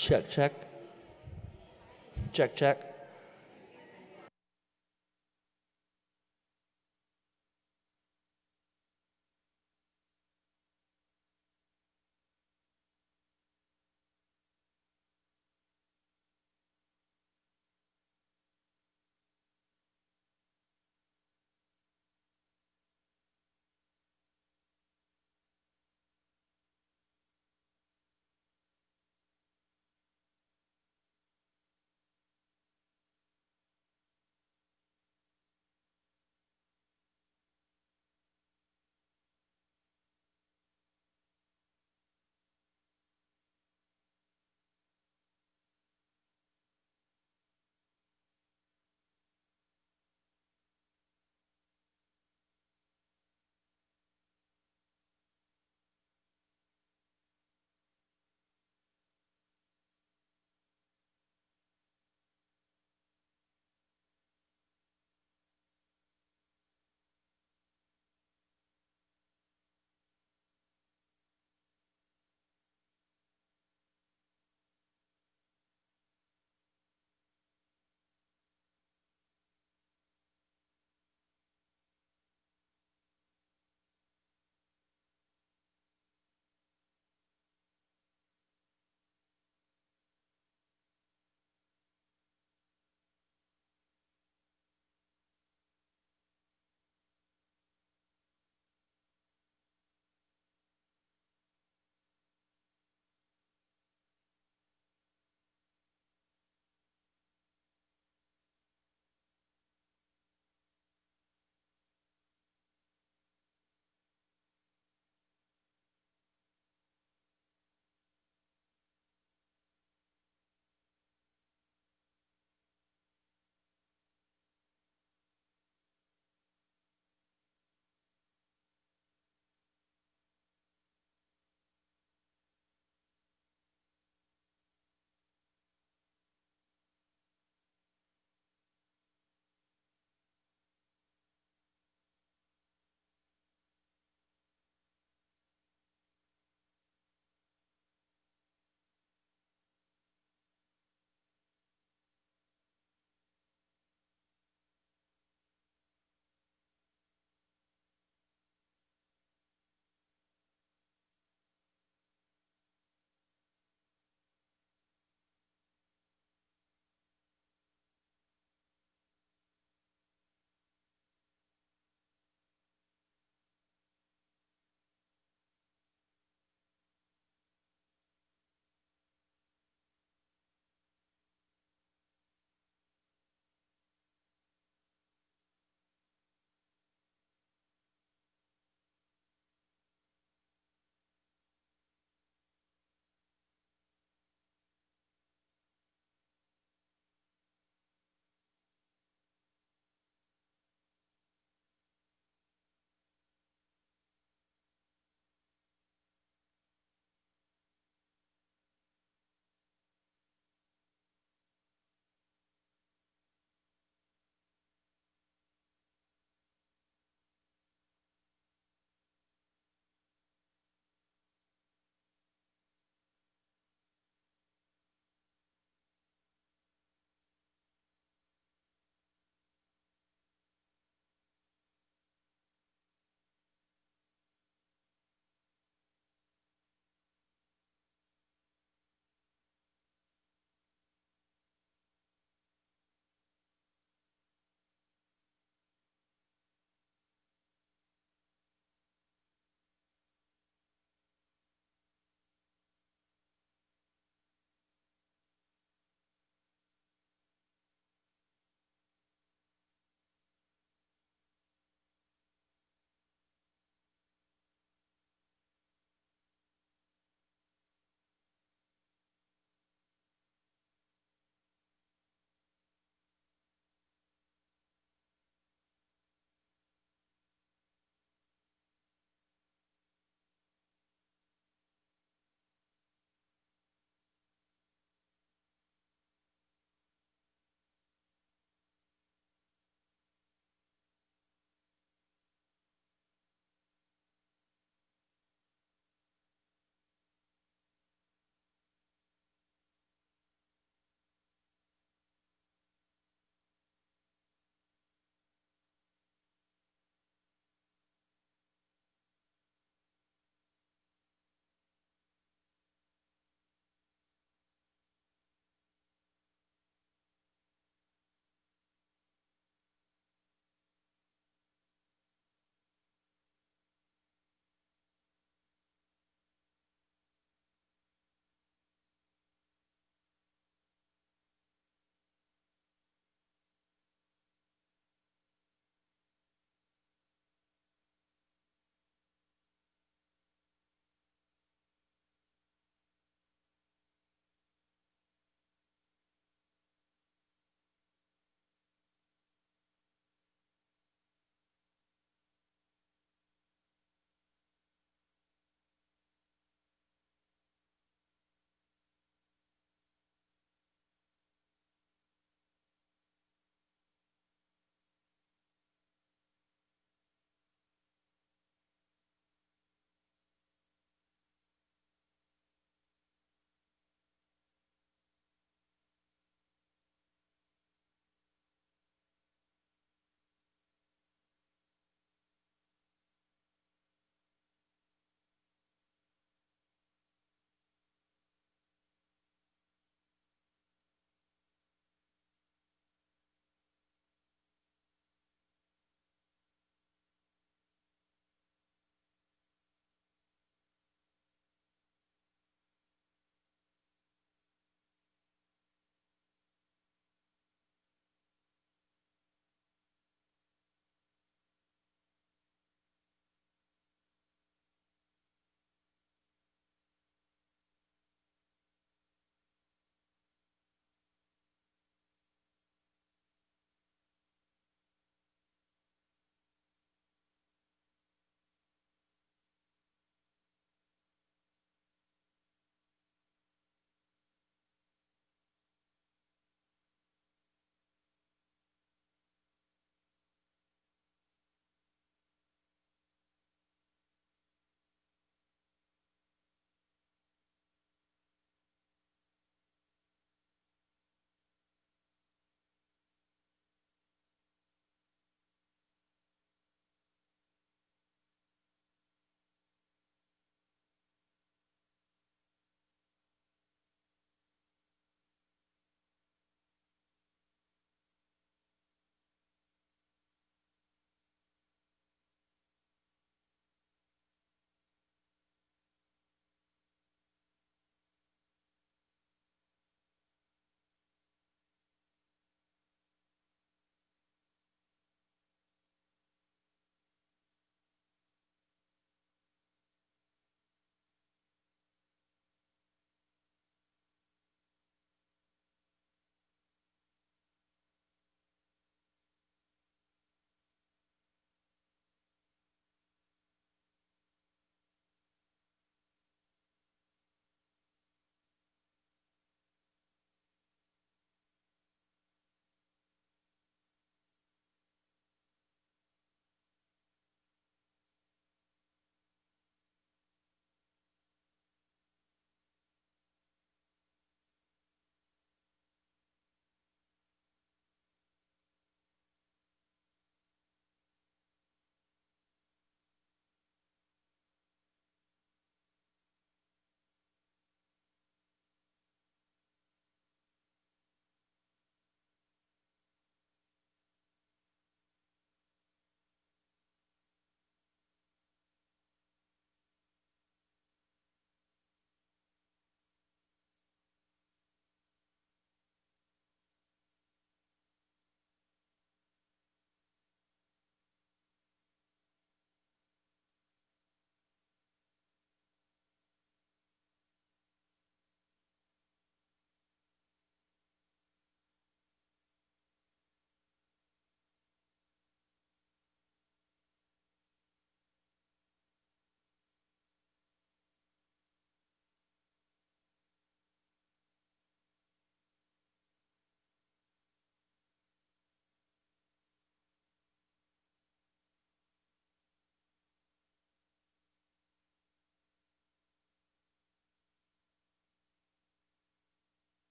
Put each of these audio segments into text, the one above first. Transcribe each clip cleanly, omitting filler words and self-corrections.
Check, check. Check, check.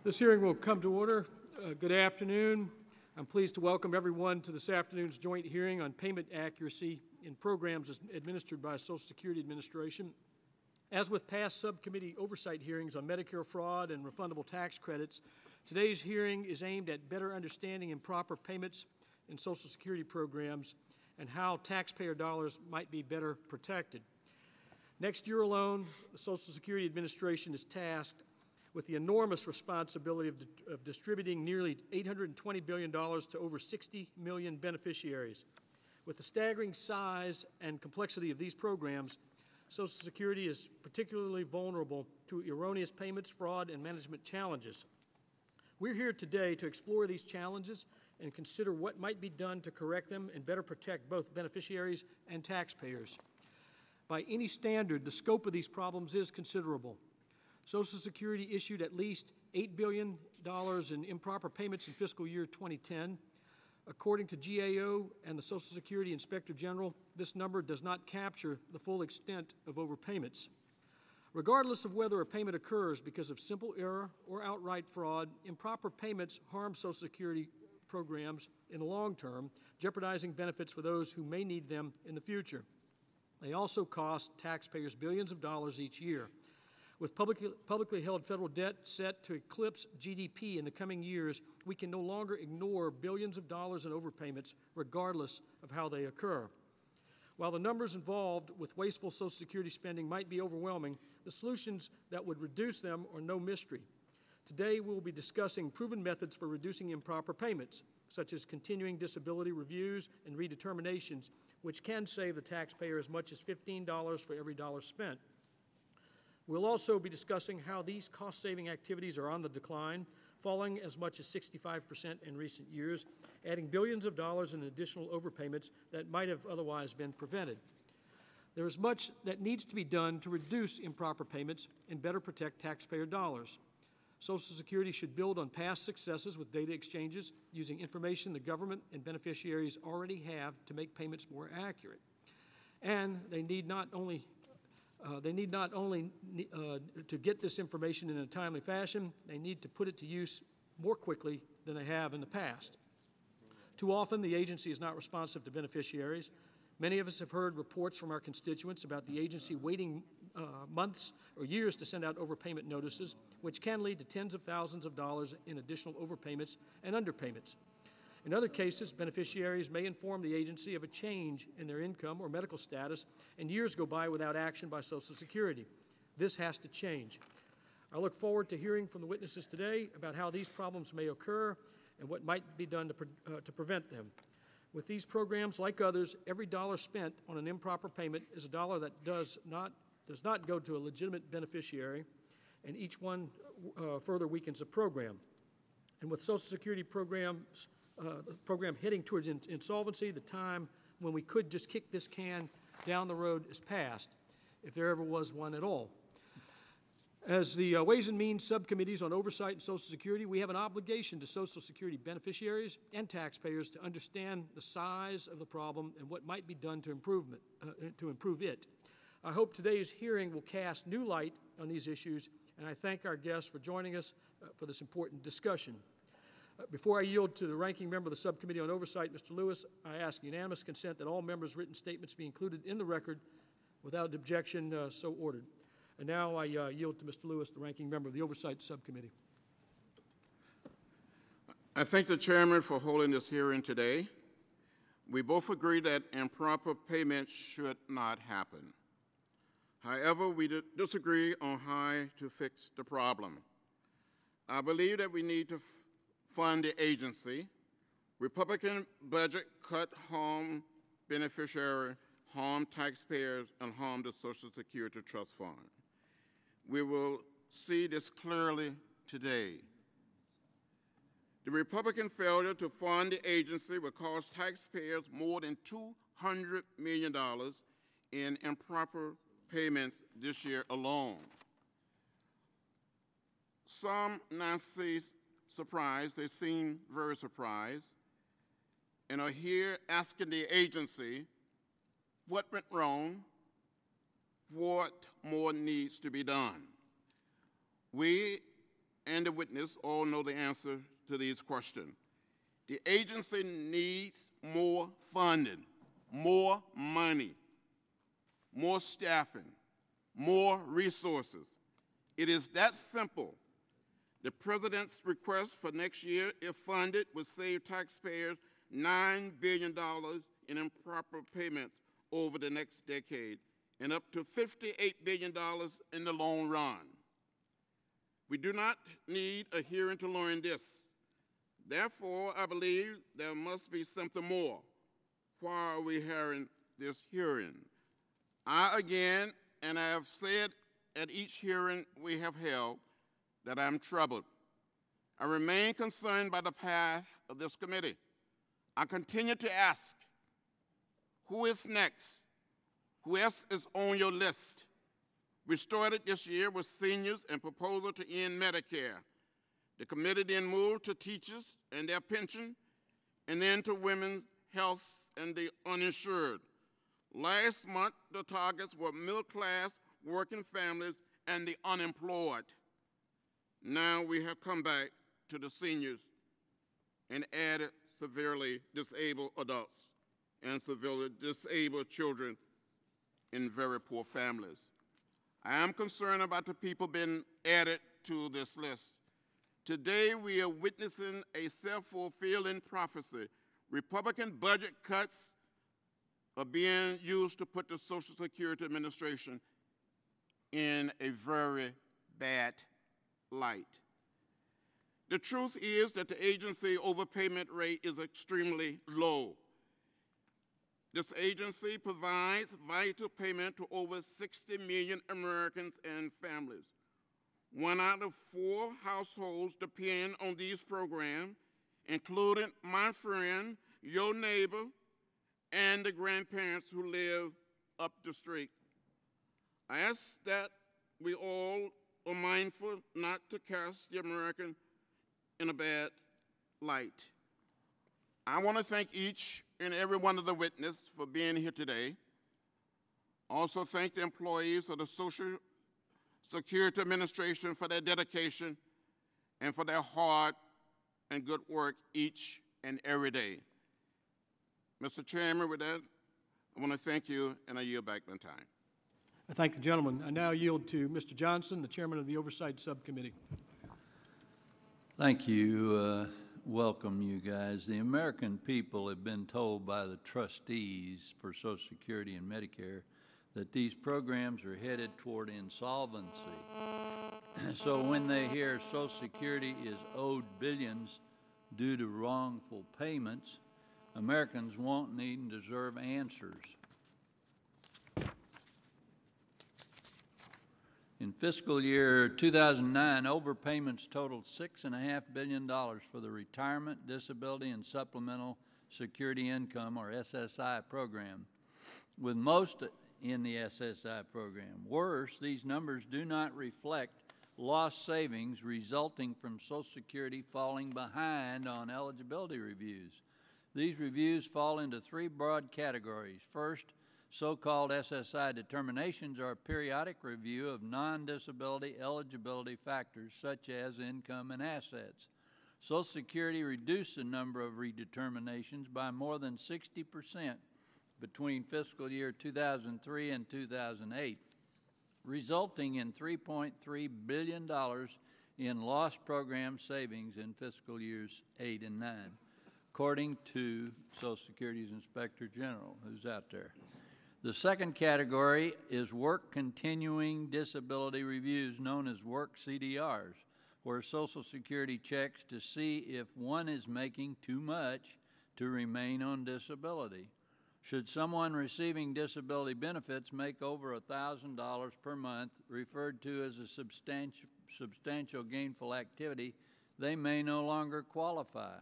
This hearing will come to order. Good afternoon. I'm pleased to welcome everyone to this afternoon's joint hearing on payment accuracy in programs administered by Social Security Administration. As with past subcommittee oversight hearings on Medicare fraud and refundable tax credits, today's hearing is aimed at better understanding improper payments in Social Security programs and how taxpayer dollars might be better protected. Next year alone, the Social Security Administration is tasked with the enormous responsibility of distributing nearly $820 billion to over 60 million beneficiaries. With the staggering size and complexity of these programs, Social Security is particularly vulnerable to erroneous payments, fraud, and management challenges. We're here today to explore these challenges and consider what might be done to correct them and better protect both beneficiaries and taxpayers. By any standard, the scope of these problems is considerable. Social Security issued at least $8 billion in improper payments in fiscal year 2010. According to GAO and the Social Security Inspector General, this number does not capture the full extent of overpayments. Regardless of whether a payment occurs because of simple error or outright fraud, improper payments harm Social Security programs in the long term, jeopardizing benefits for those who may need them in the future. They also cost taxpayers billions of dollars each year. With publicly held federal debt set to eclipse GDP in the coming years, we can no longer ignore billions of dollars in overpayments, regardless of how they occur. While the numbers involved with wasteful Social Security spending might be overwhelming, the solutions that would reduce them are no mystery. Today, we will be discussing proven methods for reducing improper payments, such as continuing disability reviews and redeterminations, which can save the taxpayer as much as $15 for every dollar spent. We'll also be discussing how these cost-saving activities are on the decline, falling as much as 65% in recent years, adding billions of dollars in additional overpayments that might have otherwise been prevented. There is much that needs to be done to reduce improper payments and better protect taxpayer dollars. Social Security should build on past successes with data exchanges using information the government and beneficiaries already have to make payments more accurate. And they need not only to get this information in a timely fashion, they need to put it to use more quickly than they have in the past. Too often, the agency is not responsive to beneficiaries. Many of us have heard reports from our constituents about the agency waiting months or years to send out overpayment notices, which can lead to tens of thousands of dollars in additional overpayments and underpayments. In other cases, beneficiaries may inform the agency of a change in their income or medical status, and years go by without action by Social Security. This has to change. I look forward to hearing from the witnesses today about how these problems may occur and what might be done to prevent them. With these programs, like others, every dollar spent on an improper payment is a dollar that does not go to a legitimate beneficiary, and each one further weakens the program. And with Social Security programs, the program heading towards insolvency, the time when we could just kick this can down the road is past, if there ever was one at all. As the Ways and Means subcommittees on oversight and Social Security, we have an obligation to Social Security beneficiaries and taxpayers to understand the size of the problem and what might be done to improve it. I hope today's hearing will cast new light on these issues, and I thank our guests for joining us for this important discussion. Before I yield to the ranking member of the Subcommittee on Oversight, Mr. Lewis, I ask unanimous consent that all members' written statements be included in the record without objection, so ordered. And now I yield to Mr. Lewis, the ranking member of the Oversight Subcommittee. I thank the chairman for holding this hearing today. We both agree that improper payments should not happen. However, we disagree on how to fix the problem. I believe that we need to fund the agency. Republican budget cut harm beneficiary, harm taxpayers, and harm the Social Security Trust Fund. We will see this clearly today. The Republican failure to fund the agency will cost taxpayers more than $200 million in improper payments this year alone. Some not see surprised, they seem very surprised, and are here asking the agency what went wrong, what more needs to be done. We and the witness all know the answer to these questions. The agency needs more funding, more money, more staffing, more resources. It is that simple. The President's request for next year, if funded, would save taxpayers $9 billion in improper payments over the next decade and up to $58 billion in the long run. We do not need a hearing to learn this. Therefore, I believe there must be something more. Why are we having this hearing? I, again, and I have said at each hearing we have held, that I'm troubled. I remain concerned by the path of this committee. I continue to ask, who is next? Who else is on your list? We started this year with seniors and proposal to end Medicare. The committee then moved to teachers and their pension, and then to women's health and the uninsured. Last month, the targets were middle-class, working families, and the unemployed. Now we have come back to the seniors and added severely disabled adults and severely disabled children in very poor families. I am concerned about the people being added to this list. Today we are witnessing a self-fulfilling prophecy. Republican budget cuts are being used to put the Social Security Administration in a very bad light. The truth is that the agency overpayment rate is extremely low. This agency provides vital payment to over 60 million Americans and families. 1 out of 4 households depend on these programs, including my friend, your neighbor, and the grandparents who live up the street. I ask that we all are mindful not to cast the American in a bad light. I want to thank each and every one of the witnesses for being here today. Also thank the employees of the Social Security Administration for their dedication and for their hard and good work each and every day. Mr. Chairman, with that, I want to thank you, and I yield back my time. I thank the gentleman. I now yield to Mr. Johnson, the chairman of the Oversight Subcommittee. Thank you. Welcome, you guys. The American people have been told by the trustees for Social Security and Medicare that these programs are headed toward insolvency. So when they hear Social Security is owed billions due to wrongful payments, Americans want, need, and deserve answers. In fiscal year 2009, overpayments totaled $6.5 billion for the Retirement, Disability, and Supplemental Security Income, or SSI program, with most in the SSI program. Worse, these numbers do not reflect lost savings resulting from Social Security falling behind on eligibility reviews. These reviews fall into 3 broad categories. First, so-called SSI determinations are a periodic review of non-disability eligibility factors such as income and assets. Social Security reduced the number of redeterminations by more than 60% between fiscal year 2003 and 2008, resulting in $3.3 billion in lost program savings in fiscal years 8 and 9, according to Social Security's Inspector General, who's out there. The second category is work continuing disability reviews, known as work CDRs, where Social Security checks to see if one is making too much to remain on disability. Should someone receiving disability benefits make over $1,000 per month, referred to as a substantial gainful activity, they may no longer qualify.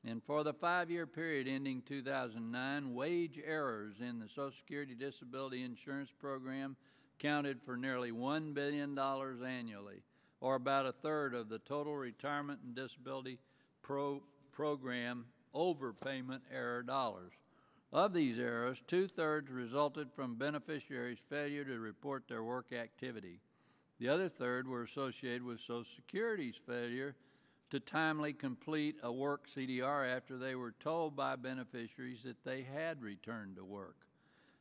And for the 5-year period ending 2009, wage errors in the Social Security Disability Insurance Program counted for nearly $1 billion annually, or about a third of the total retirement and disability program overpayment error dollars. Of these errors, 2/3 resulted from beneficiaries' failure to report their work activity. The other third were associated with Social Security's failure to timely complete a work CDR after they were told by beneficiaries that they had returned to work.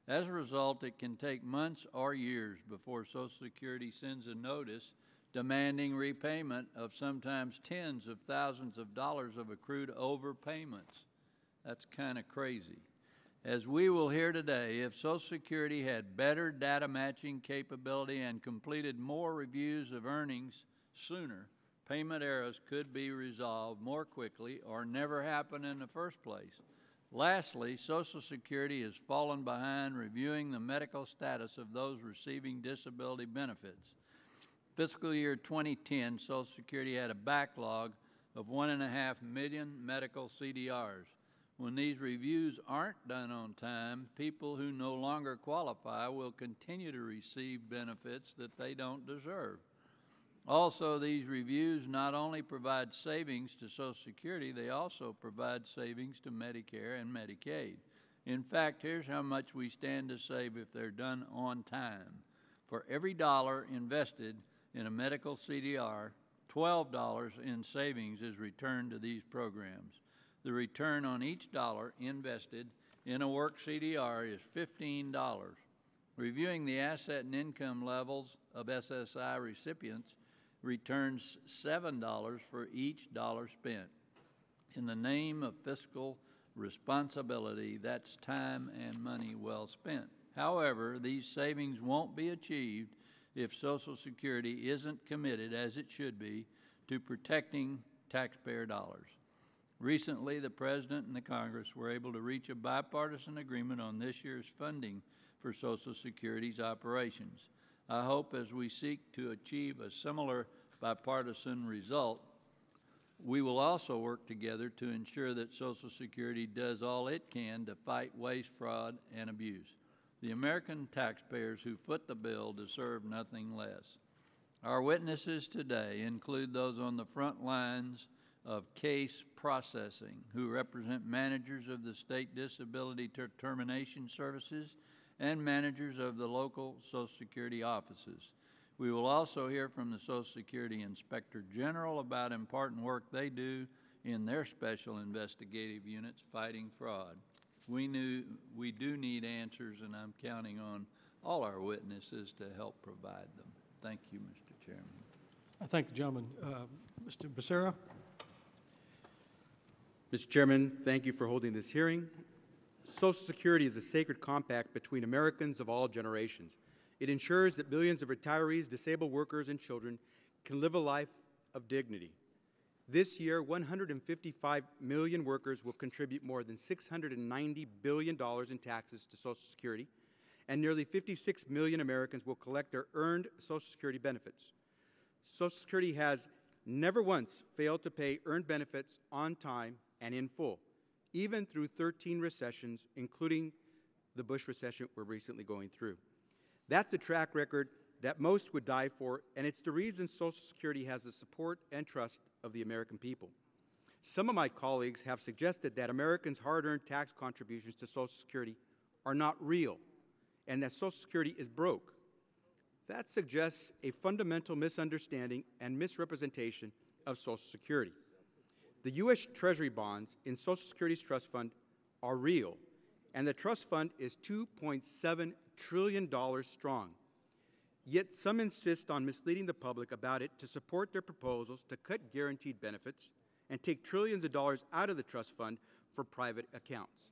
As a result, it can take months or years before Social Security sends a notice demanding repayment of sometimes tens of thousands of dollars of accrued overpayments. That's kind of crazy. As we will hear today, if Social Security had better data matching capability and completed more reviews of earnings sooner, payment errors could be resolved more quickly or never happen in the first place. Lastly, Social Security has fallen behind reviewing the medical status of those receiving disability benefits. Fiscal year 2010, Social Security had a backlog of 1.5 million medical CDRs. When these reviews aren't done on time, people who no longer qualify will continue to receive benefits that they don't deserve. Also, these reviews not only provide savings to Social Security, they also provide savings to Medicare and Medicaid. In fact, here's how much we stand to save if they're done on time. For every dollar invested in a medical CDR, $12 in savings is returned to these programs. The return on each dollar invested in a work CDR is $15. Reviewing the asset and income levels of SSI recipients returns $7 for each dollar spent. In the name of fiscal responsibility, that's time and money well spent. However, these savings won't be achieved if Social Security isn't committed, as it should be, to protecting taxpayer dollars. Recently, the President and the Congress were able to reach a bipartisan agreement on this year's funding for Social Security's operations. I hope as we seek to achieve a similar bipartisan result, we will also work together to ensure that Social Security does all it can to fight waste, fraud, and abuse. The American taxpayers who foot the bill deserve nothing less. Our witnesses today include those on the front lines of case processing, who represent managers of the state disability termination services and managers of the local Social Security offices. We will also hear from the Social Security Inspector General about important work they do in their special investigative units fighting fraud. We do need answers, and I'm counting on all our witnesses to help provide them. Thank you, Mr. Chairman. I thank the gentleman. Mr. Becerra. Mr. Chairman, thank you for holding this hearing. Social Security is a sacred compact between Americans of all generations. It ensures that millions of retirees, disabled workers, and children can live a life of dignity. This year, 155 million workers will contribute more than $690 billion in taxes to Social Security, and nearly 56 million Americans will collect their earned Social Security benefits. Social Security has never once failed to pay earned benefits on time and in full, even through 13 recessions, including the Bush recession we're recently going through. That's a track record that most would die for, and it's the reason Social Security has the support and trust of the American people. Some of my colleagues have suggested that Americans' hard-earned tax contributions to Social Security are not real, and that Social Security is broke. That suggests a fundamental misunderstanding and misrepresentation of Social Security. The U.S. Treasury bonds in Social Security's trust fund are real, and the trust fund is $2.7 trillion strong. Yet some insist on misleading the public about it to support their proposals to cut guaranteed benefits and take trillions of dollars out of the trust fund for private accounts.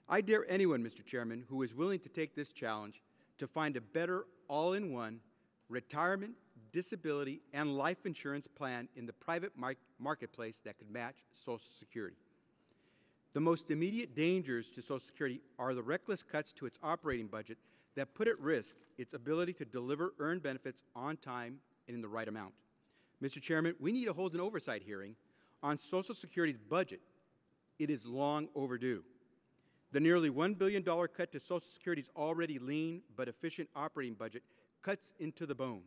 I dare anyone, Mr. Chairman, who is willing to take this challenge to find a better all-in-one retirement, disability, and life insurance plan in the private marketplace that could match Social Security. The most immediate dangers to Social Security are the reckless cuts to its operating budget that put at risk its ability to deliver earned benefits on time and in the right amount. Mr. Chairman, we need to hold an oversight hearing on Social Security's budget. It is long overdue. The nearly $1 billion cut to Social Security's already lean but efficient operating budget cuts into the bone.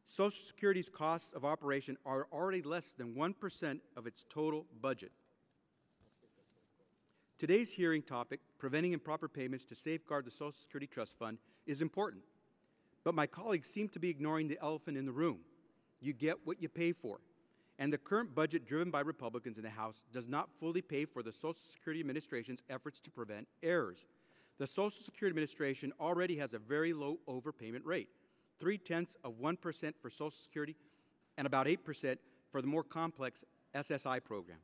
Social Security's costs of operation are already less than 1% of its total budget. Today's hearing topic, preventing improper payments to safeguard the Social Security Trust Fund, is important. But my colleagues seem to be ignoring the elephant in the room. You get what you pay for. And the current budget driven by Republicans in the House does not fully pay for the Social Security Administration's efforts to prevent errors. The Social Security Administration already has a very low overpayment rate, 0.3% for Social Security and about 8% for the more complex SSI program.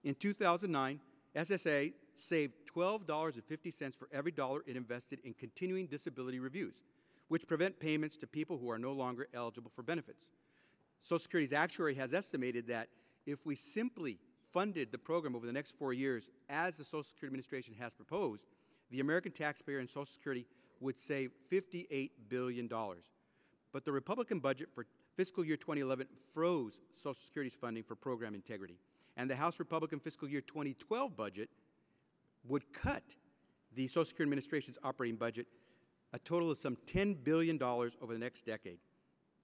In 2009, SSA saved $12.50 for every dollar it invested in continuing disability reviews, which prevent payments to people who are no longer eligible for benefits. Social Security's actuary has estimated that if we simply funded the program over the next 4 years, as the Social Security Administration has proposed, the American taxpayer in Social Security would save $58 billion. But the Republican budget for fiscal year 2011 froze Social Security's funding for program integrity. And the House Republican fiscal year 2012 budget would cut the Social Security Administration's operating budget a total of some $10 billion over the next decade.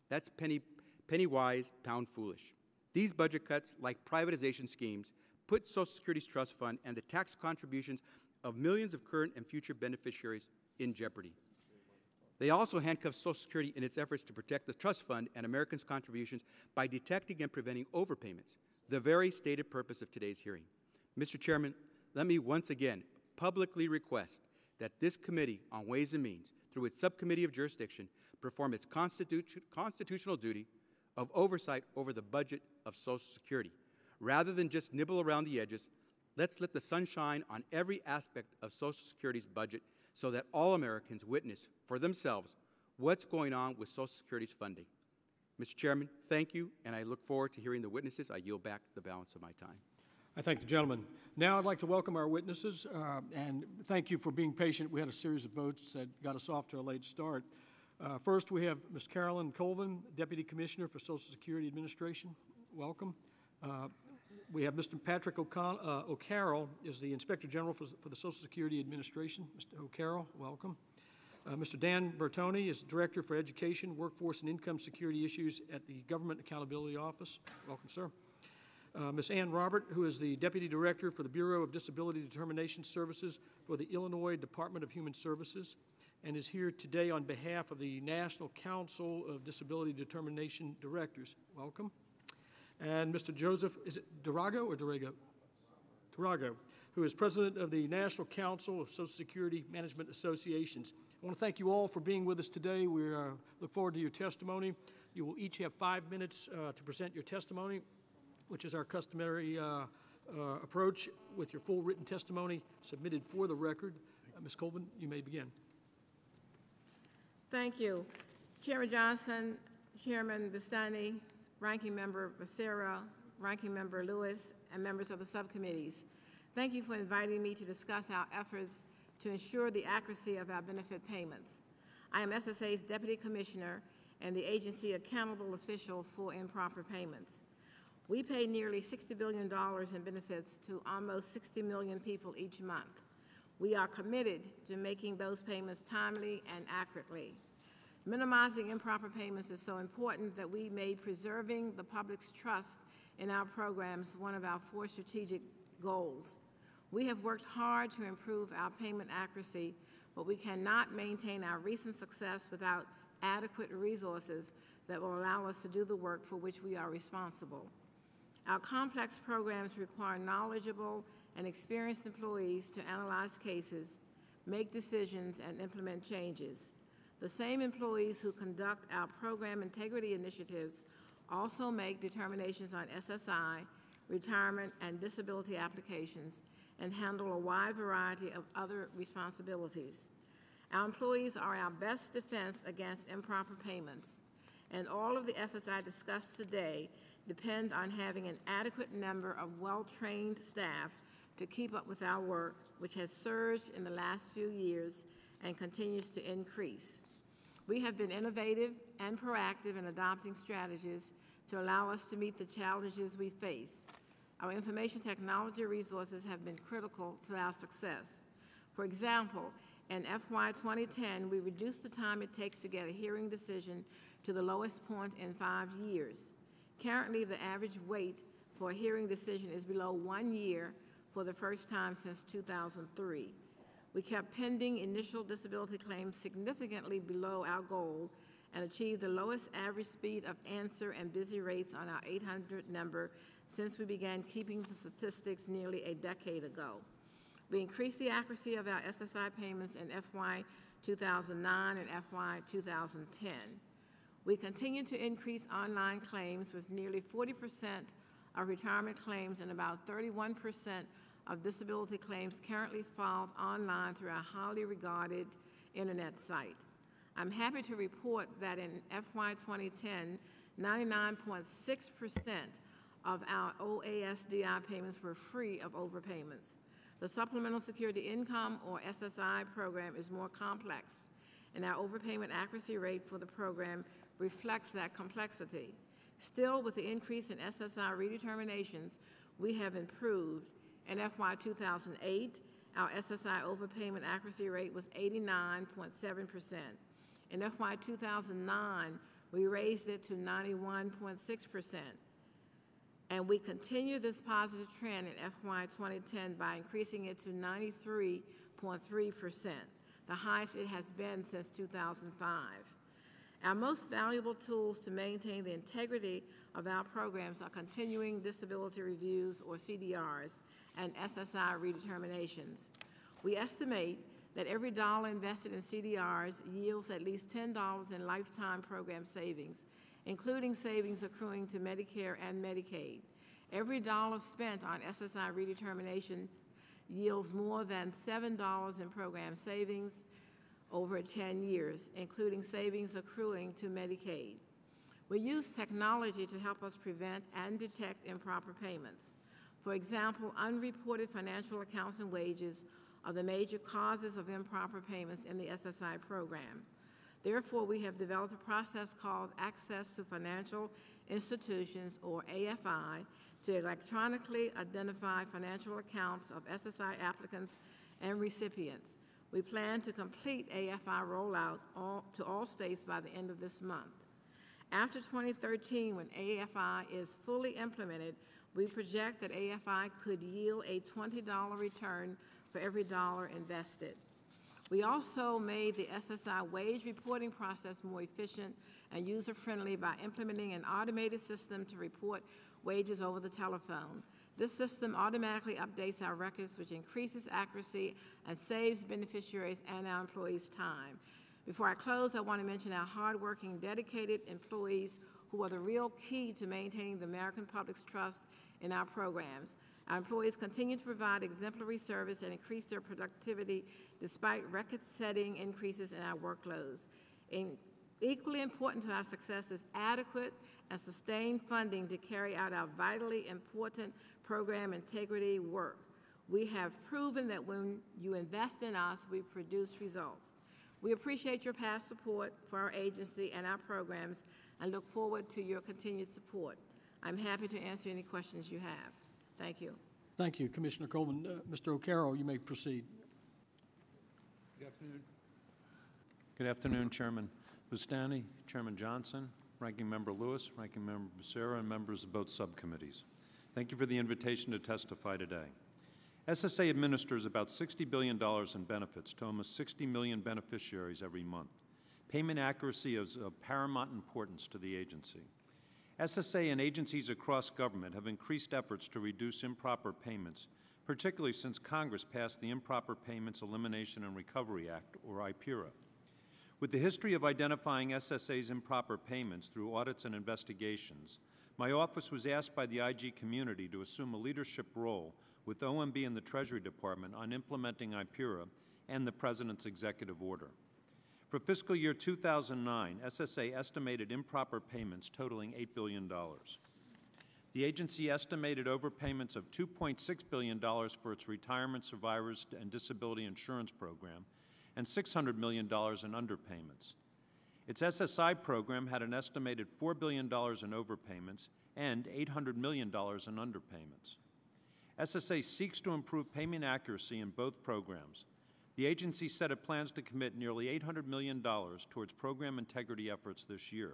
That's penny wise, pound foolish. These budget cuts, like privatization schemes, put Social Security's trust fund and the tax contributions of millions of current and future beneficiaries in jeopardy. They also handcuff Social Security in its efforts to protect the trust fund and Americans' contributions by detecting and preventing overpayments, the very stated purpose of today's hearing. Mr. Chairman, let me once again publicly request that this Committee on Ways and Means, through its Subcommittee of Jurisdiction, perform its constitutional duty of oversight over the budget of Social Security. Rather than just nibble around the edges, let's let the sun shine on every aspect of Social Security's budget so that all Americans witness for themselves what's going on with Social Security's funding. Mr. Chairman, thank you, and I look forward to hearing the witnesses. I yield back the balance of my time. I thank the gentleman. Now I'd like to welcome our witnesses, and thank you for being patient. We had a series of votes that got us off to a late start. First, we have Ms. Carolyn Colvin, Deputy Commissioner for Social Security Administration. Welcome. We have Mr. Patrick O'Carroll is the Inspector General for the Social Security Administration. Mr. O'Carroll, welcome. Mr. Dan Bertoni is Director for Education, Workforce, and Income Security Issues at the Government Accountability Office. Welcome, sir. Ms. Ann Robert, who is the Deputy Director for the Bureau of Disability Determination Services for the Illinois Department of Human Services, and is here today on behalf of the National Council of Disability Determination Directors. Welcome. And Mr. Joseph, is it Durago or Durago? Durago, who is President of the National Council of Social Security Management Associations. I want to thank you all for being with us today. We look forward to your testimony. You will each have 5 minutes to present your testimony, which is our customary approach, with your full written testimony submitted for the record. Ms. Colvin, you may begin. Thank you. Chairman Johnson, Chairman Bastani, Ranking Member Becerra, Ranking Member Lewis, and members of the subcommittees. Thank you for inviting me to discuss our efforts to ensure the accuracy of our benefit payments. I am SSA's Deputy Commissioner and the agency accountable official for improper payments. We pay nearly $60 billion in benefits to almost 60 million people each month. We are committed to making those payments timely and accurately. Minimizing improper payments is so important that we made preserving the public's trust in our programs one of our 4 strategic goals. We have worked hard to improve our payment accuracy, but we cannot maintain our recent success without adequate resources that will allow us to do the work for which we are responsible. Our complex programs require knowledgeable and experienced employees to analyze cases, make decisions, and implement changes. The same employees who conduct our program integrity initiatives also make determinations on SSI, retirement, and disability applications, and handle a wide variety of other responsibilities. Our employees are our best defense against improper payments, and all of the efforts I discussed today depend on having an adequate number of well-trained staff to keep up with our work, which has surged in the last few years and continues to increase. We have been innovative and proactive in adopting strategies to allow us to meet the challenges we face. Our information technology resources have been critical to our success. For example, in FY 2010, we reduced the time it takes to get a hearing decision to the lowest point in 5 years. Currently, the average wait for a hearing decision is below 1 year for the first time since 2003. We kept pending initial disability claims significantly below our goal and achieved the lowest average speed of answer and busy rates on our 800 number since we began keeping the statistics nearly a decade ago. We increased the accuracy of our SSI payments in FY 2009 and FY 2010. We continue to increase online claims with nearly 40% of retirement claims and about 31% of disability claims currently filed online through our highly regarded internet site. I'm happy to report that in FY 2010, 99.6% of our OASDI payments were free of overpayments. The Supplemental Security Income, or SSI, program is more complex, and our overpayment accuracy rate for the program reflects that complexity. Still, with the increase in SSI redeterminations, we have improved. In FY 2008, our SSI overpayment accuracy rate was 89.7%. In FY 2009, we raised it to 91.6%. And we continue this positive trend in FY 2010 by increasing it to 93.3%, the highest it has been since 2005. Our most valuable tools to maintain the integrity of our programs are continuing disability reviews, or CDRs, and SSI redeterminations. We estimate that every dollar invested in CDRs yields at least $10 in lifetime program savings, including savings accruing to Medicare and Medicaid. Every dollar spent on SSI redetermination yields more than $7 in program savings over 10 years, including savings accruing to Medicaid. We use technology to help us prevent and detect improper payments. For example, unreported financial accounts and wages are the major causes of improper payments in the SSI program. Therefore, we have developed a process called Access to Financial Institutions, or AFI, to electronically identify financial accounts of SSI applicants and recipients. We plan to complete AFI rollout to all states by the end of this month. After 2013, when AFI is fully implemented, we project that AFI could yield a $20 return for every dollar invested. We also made the SSI wage reporting process more efficient and user-friendly by implementing an automated system to report wages over the telephone. This system automatically updates our records, which increases accuracy and saves beneficiaries and our employees time. Before I close, I want to mention our hardworking, dedicated employees who are the real key to maintaining the American public's trust in our programs. Our employees continue to provide exemplary service and increase their productivity despite record-setting increases in our workloads. Equally important to our success is adequate and sustained funding to carry out our vitally important program integrity work. We have proven that when you invest in us, we produce results. We appreciate your past support for our agency and our programs and look forward to your continued support. I'm happy to answer any questions you have. Thank you. Thank you, Commissioner Coleman. Mr. O'Carroll, you may proceed. Good afternoon. Good afternoon, Chairman Bustani, Chairman Johnson, Ranking Member Lewis, Ranking Member Becerra, and members of both subcommittees. Thank you for the invitation to testify today. SSA administers about $60 billion in benefits to almost 60 million beneficiaries every month. Payment accuracy is of paramount importance to the agency. SSA and agencies across government have increased efforts to reduce improper payments, particularly since Congress passed the Improper Payments Elimination and Recovery Act, or IPERA. With the history of identifying SSA's improper payments through audits and investigations, my office was asked by the IG community to assume a leadership role with OMB and the Treasury Department on implementing IPERA and the President's executive order. For fiscal year 2009, SSA estimated improper payments totaling $8 billion. The agency estimated overpayments of $2.6 billion for its Retirement Survivors and Disability Insurance Program and $600 million in underpayments. Its SSI program had an estimated $4 billion in overpayments and $800 million in underpayments. SSA seeks to improve payment accuracy in both programs. The agency said it plans to commit nearly $800 million towards program integrity efforts this year,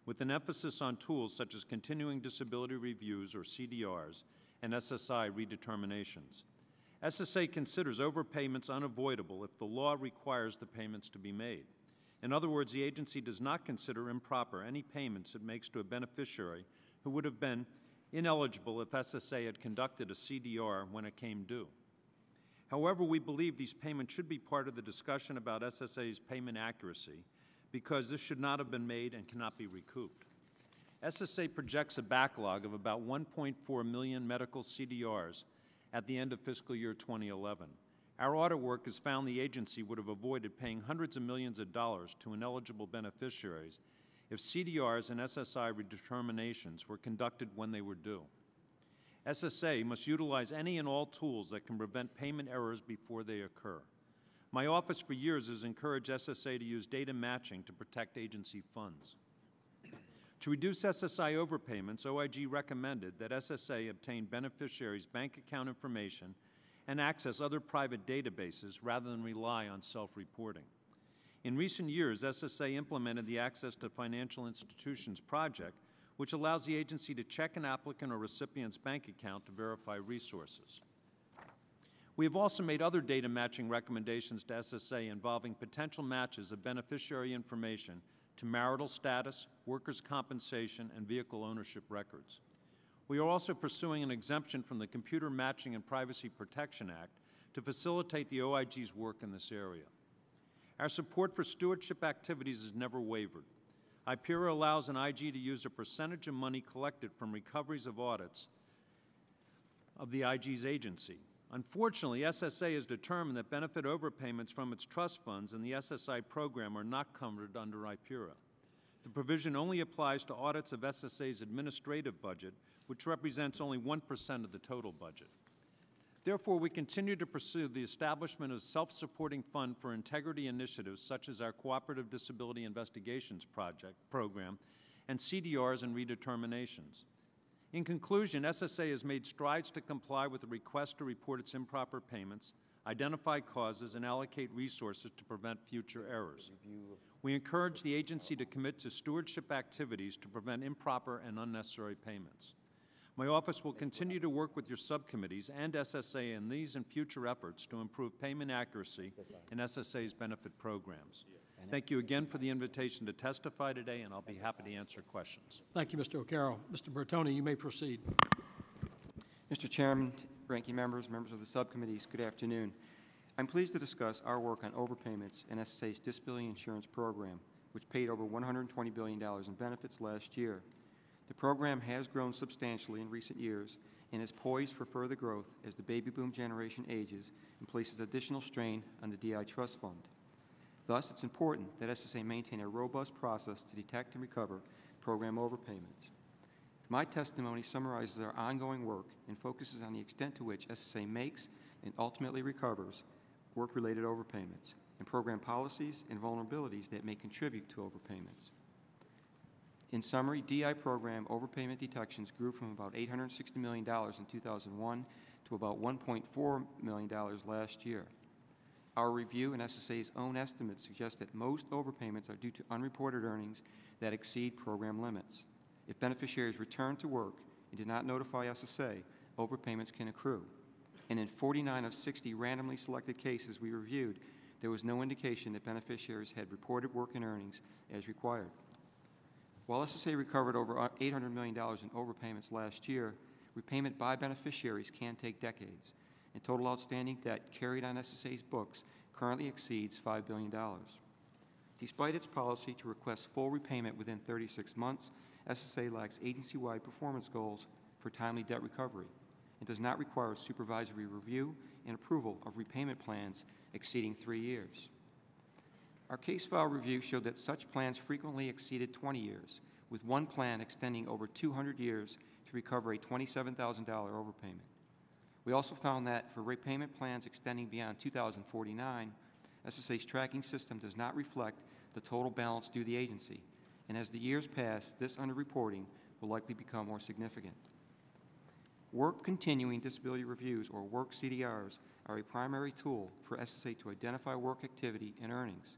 with an emphasis on tools such as continuing disability reviews, or CDRs, and SSI redeterminations. SSA considers overpayments unavoidable if the law requires the payments to be made. In other words, the agency does not consider improper any payments it makes to a beneficiary who would have been ineligible if SSA had conducted a CDR when it came due. However, we believe these payments should be part of the discussion about SSA's payment accuracy because this should not have been made and cannot be recouped. SSA projects a backlog of about 1.4 million medical CDRs at the end of fiscal year 2011. Our audit work has found the agency would have avoided paying hundreds of millions of dollars to ineligible beneficiaries if CDRs and SSI redeterminations were conducted when they were due. SSA must utilize any and all tools that can prevent payment errors before they occur. My office for years has encouraged SSA to use data matching to protect agency funds. To reduce SSI overpayments, OIG recommended that SSA obtain beneficiaries' bank account information and access other private databases rather than rely on self-reporting. In recent years, SSA implemented the Access to Financial Institutions project, which allows the agency to check an applicant or recipient's bank account to verify resources. We have also made other data matching recommendations to SSA involving potential matches of beneficiary information to marital status, workers' compensation, and vehicle ownership records. We are also pursuing an exemption from the Computer Matching and Privacy Protection Act to facilitate the OIG's work in this area. Our support for stewardship activities has never wavered. IPERA allows an IG to use a percentage of money collected from recoveries of audits of the IG's agency. Unfortunately, SSA has determined that benefit overpayments from its trust funds in the SSI program are not covered under IPERA. The provision only applies to audits of SSA's administrative budget, which represents only 1% of the total budget. Therefore, we continue to pursue the establishment of a self-supporting fund for integrity initiatives such as our Cooperative Disability Investigations program and CDRs and redeterminations. In conclusion, SSA has made strides to comply with the request to report its improper payments, identify causes, and allocate resources to prevent future errors. We encourage the agency to commit to stewardship activities to prevent improper and unnecessary payments. My office will continue to work with your subcommittees and SSA in these and future efforts to improve payment accuracy in SSA's benefit programs. Thank you again for the invitation to testify today, and I'll be happy to answer questions. Thank you, Mr. O'Carroll. Mr. Bertoni, you may proceed. Mr. Chairman, ranking members, members of the subcommittees, good afternoon. I'm pleased to discuss our work on overpayments in SSA's disability insurance program, which paid over $120 billion in benefits last year. The program has grown substantially in recent years and is poised for further growth as the baby boom generation ages and places additional strain on the DI Trust Fund. Thus, it's important that SSA maintain a robust process to detect and recover program overpayments. My testimony summarizes our ongoing work and focuses on the extent to which SSA makes and ultimately recovers work-related overpayments and program policies and vulnerabilities that may contribute to overpayments. In summary, DI program overpayment detections grew from about $860 million in 2001 to about $1.4 million last year. Our review and SSA's own estimates suggest that most overpayments are due to unreported earnings that exceed program limits. If beneficiaries return to work and did not notify SSA, overpayments can accrue. And in 49 of 60 randomly selected cases we reviewed, there was no indication that beneficiaries had reported work and earnings as required. While SSA recovered over $800 million in overpayments last year, repayment by beneficiaries can take decades, and total outstanding debt carried on SSA's books currently exceeds $5 billion. Despite its policy to request full repayment within 36 months, SSA lacks agency-wide performance goals for timely debt recovery and does not require supervisory review and approval of repayment plans exceeding 3 years. Our case file review showed that such plans frequently exceeded 20 years, with one plan extending over 200 years to recover a $27,000 overpayment. We also found that for repayment plans extending beyond 2049, SSA's tracking system does not reflect the total balance due the agency, and as the years pass, this underreporting will likely become more significant. Work continuing disability reviews, or work CDRs, are a primary tool for SSA to identify work activity and earnings.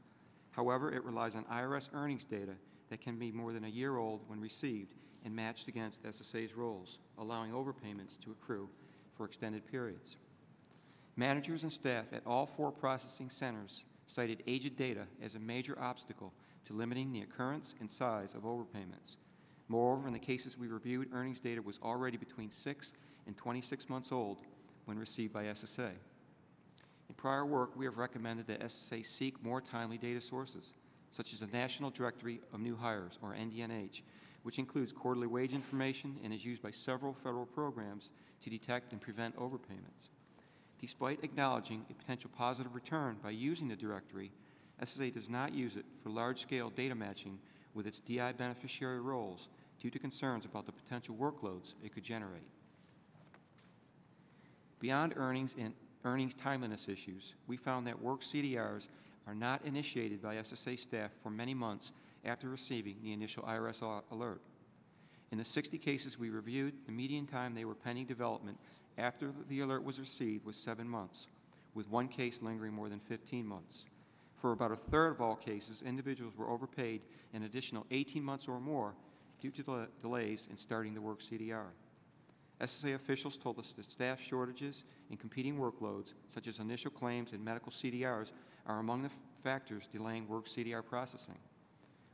However, it relies on IRS earnings data that can be more than a year old when received and matched against SSA's roles, allowing overpayments to accrue for extended periods. Managers and staff at all 4 processing centers cited aged data as a major obstacle to limiting the occurrence and size of overpayments. Moreover, in the cases we reviewed, earnings data was already between 6 and 26 months old when received by SSA. In prior work, we have recommended that SSA seek more timely data sources, such as the National Directory of New Hires, or NDNH, which includes quarterly wage information and is used by several federal programs to detect and prevent overpayments. Despite acknowledging a potential positive return by using the directory, SSA does not use it for large-scale data matching with its DI beneficiary roles due to concerns about the potential workloads it could generate. Beyond earnings and earnings timeliness issues, we found that work CDRs are not initiated by SSA staff for many months after receiving the initial IRS alert. In the 60 cases we reviewed, the median time they were pending development after the alert was received was 7 months, with one case lingering more than 15 months. For about a third of all cases, individuals were overpaid an additional 18 months or more due to delays in starting the work CDR. SSA officials told us that staff shortages and competing workloads, such as initial claims and medical CDRs, are among the factors delaying work CDR processing.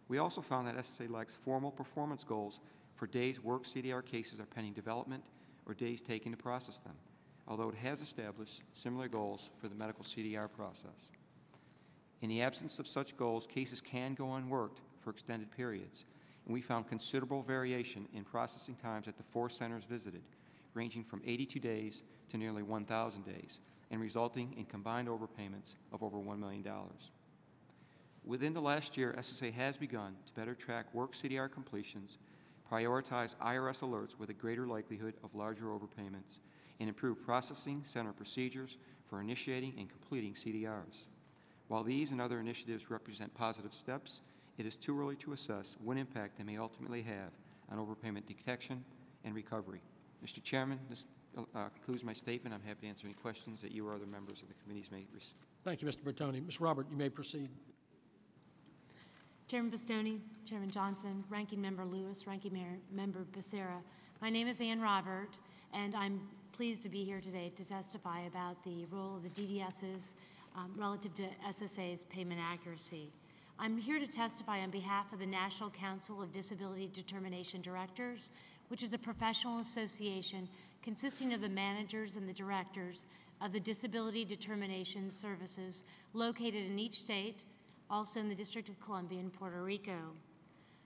We also found that SSA lacks formal performance goals for days work CDR cases are pending development or days taken to process them, although it has established similar goals for the medical CDR process. In the absence of such goals, cases can go unworked for extended periods, and we found considerable variation in processing times at the 4 centers visited, ranging from 82 days to nearly 1,000 days, and resulting in combined overpayments of over $1 million. Within the last year, SSA has begun to better track work CDR completions, prioritize IRS alerts with a greater likelihood of larger overpayments, and improve processing center procedures for initiating and completing CDRs. While these and other initiatives represent positive steps, it is too early to assess what impact they may ultimately have on overpayment detection and recovery. Mr. Chairman, this concludes my statement. I'm happy to answer any questions that you or other members of the committees may receive. Thank you, Mr. Bertoni. Ms. Robert, you may proceed. Chairman Bastoni, Chairman Johnson, Ranking Member Lewis, Ranking Member Becerra. My name is Ann Robert, and I'm pleased to be here today to testify about the role of the DDSs relative to SSA's payment accuracy. I'm here to testify on behalf of the National Council of Disability Determination Directors, which is a professional association consisting of the managers and the directors of the disability determination services located in each state, also in the District of Columbia and Puerto Rico.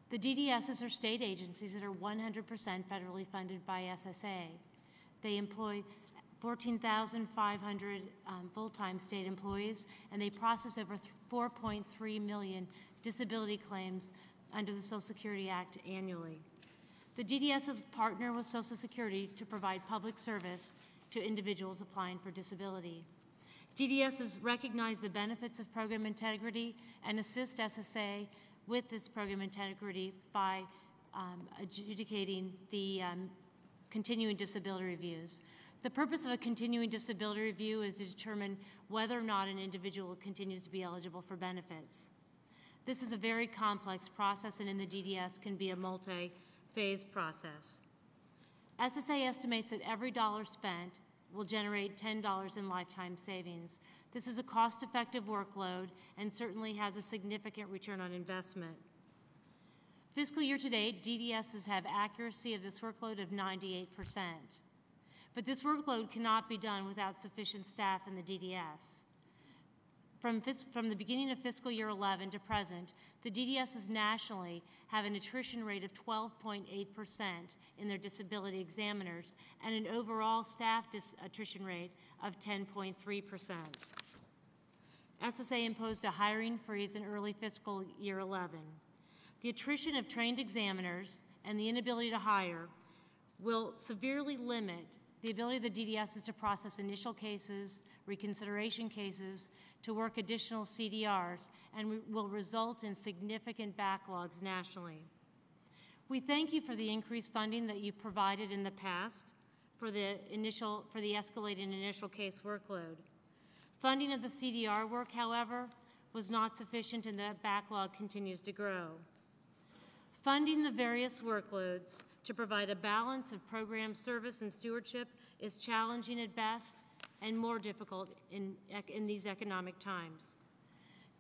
The DDSs are state agencies that are 100% federally funded by SSA. They employ 14,500 full-time state employees, and they process over 4.3 million disability claims under the Social Security Act annually. The DDSs partner with Social Security to provide public service to individuals applying for disability. DDSs recognize the benefits of program integrity and assist SSA with this program integrity by adjudicating the continuing disability reviews. The purpose of a continuing disability review is to determine whether or not an individual continues to be eligible for benefits. This is a very complex process, and in the DDS can be a multi-phase process. SSA estimates that every dollar spent will generate $10 in lifetime savings. This is a cost-effective workload and certainly has a significant return on investment. Fiscal year to date, DDSs have accuracy of this workload of 98%. But this workload cannot be done without sufficient staff in the DDS. From the beginning of fiscal year 11 to present, the DDSs nationally have an attrition rate of 12.8% in their disability examiners and an overall staff attrition rate of 10.3%. SSA imposed a hiring freeze in early fiscal year 11. The attrition of trained examiners and the inability to hire will severely limit the ability of the DDSs to process initial cases, reconsideration cases, to work additional CDRs, and will result in significant backlogs nationally. We thank you for the increased funding that you provided in the past for the escalated initial case workload. Funding of the CDR work, however, was not sufficient, and that backlog continues to grow. Funding the various workloads to provide a balance of program service and stewardship is challenging at best and more difficult in these economic times.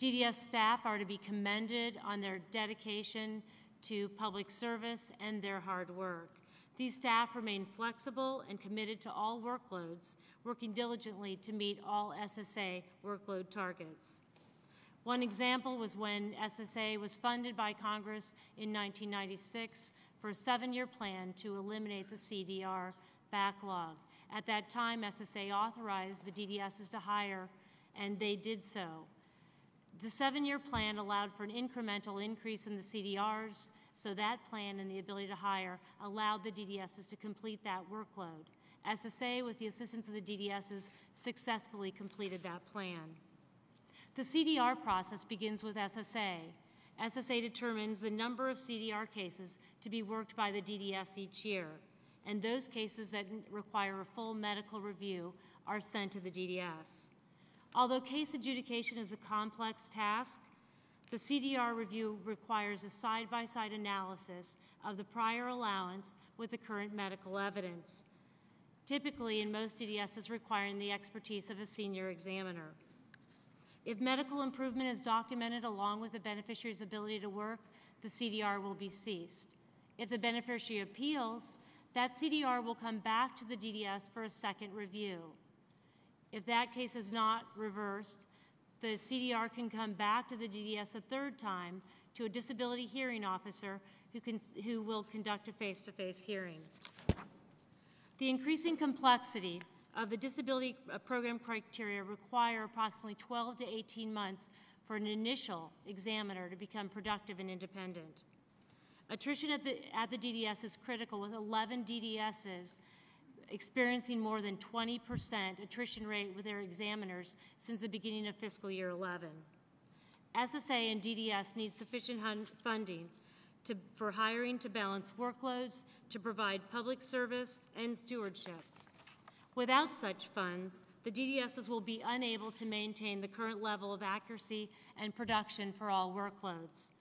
DDS staff are to be commended on their dedication to public service and their hard work. These staff remain flexible and committed to all workloads, working diligently to meet all SSA workload targets. One example was when SSA was funded by Congress in 1996 for a 7-year plan to eliminate the CDR backlog. At that time, SSA authorized the DDSs to hire, and they did so. The 7-year plan allowed for an incremental increase in the CDRs, so that plan and the ability to hire allowed the DDSs to complete that workload. SSA, with the assistance of the DDSs, successfully completed that plan. The CDR process begins with SSA. SSA determines the number of CDR cases to be worked by the DDS each year, and those cases that require a full medical review are sent to the DDS. Although case adjudication is a complex task, the CDR review requires a side-by-side analysis of the prior allowance with the current medical evidence, typically in most DDSs requiring the expertise of a senior examiner. If medical improvement is documented along with the beneficiary's ability to work, the CDR will be ceased. If the beneficiary appeals, that CDR will come back to the DDS for a second review. If that case is not reversed, the CDR can come back to the DDS a third time to a disability hearing officer who will conduct a face-to-face hearing. The increasing complexity of the disability program criteria require approximately 12 to 18 months for an initial examiner to become productive and independent. Attrition at the DDS is critical, with 11 DDSs experiencing more than 20% attrition rate with their examiners since the beginning of fiscal year 11. SSA and DDS need sufficient funding for hiring to balance workloads, to provide public service and stewardship. Without such funds, the DDSs will be unable to maintain the current level of accuracy and production for all workloads.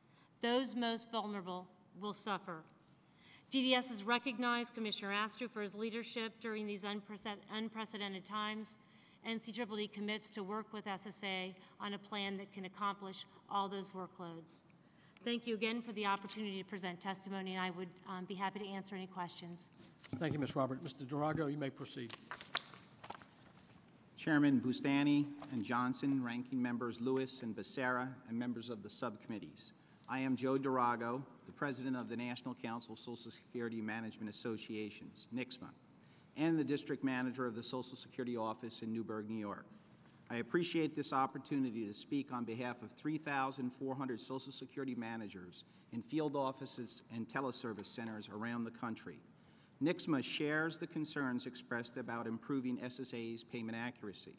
Those most vulnerable will suffer. DDSs recognize Commissioner Astrew for his leadership during these unprecedented times, and CEEE commits to work with SSA on a plan that can accomplish all those workloads. Thank you again for the opportunity to present testimony, and I would be happy to answer any questions. Thank you, Ms. Robert. Mr. Durago, you may proceed. Chairman Bustani and Johnson, ranking members Lewis and Becerra, and members of the subcommittees. I am Joe Durago, the president of the National Council of Social Security Management Associations, NCSMA, and the district manager of the Social Security office in Newburgh, New York. I appreciate this opportunity to speak on behalf of 3,400 Social Security managers in field offices and teleservice centers around the country. NCSMA shares the concerns expressed about improving SSA's payment accuracy.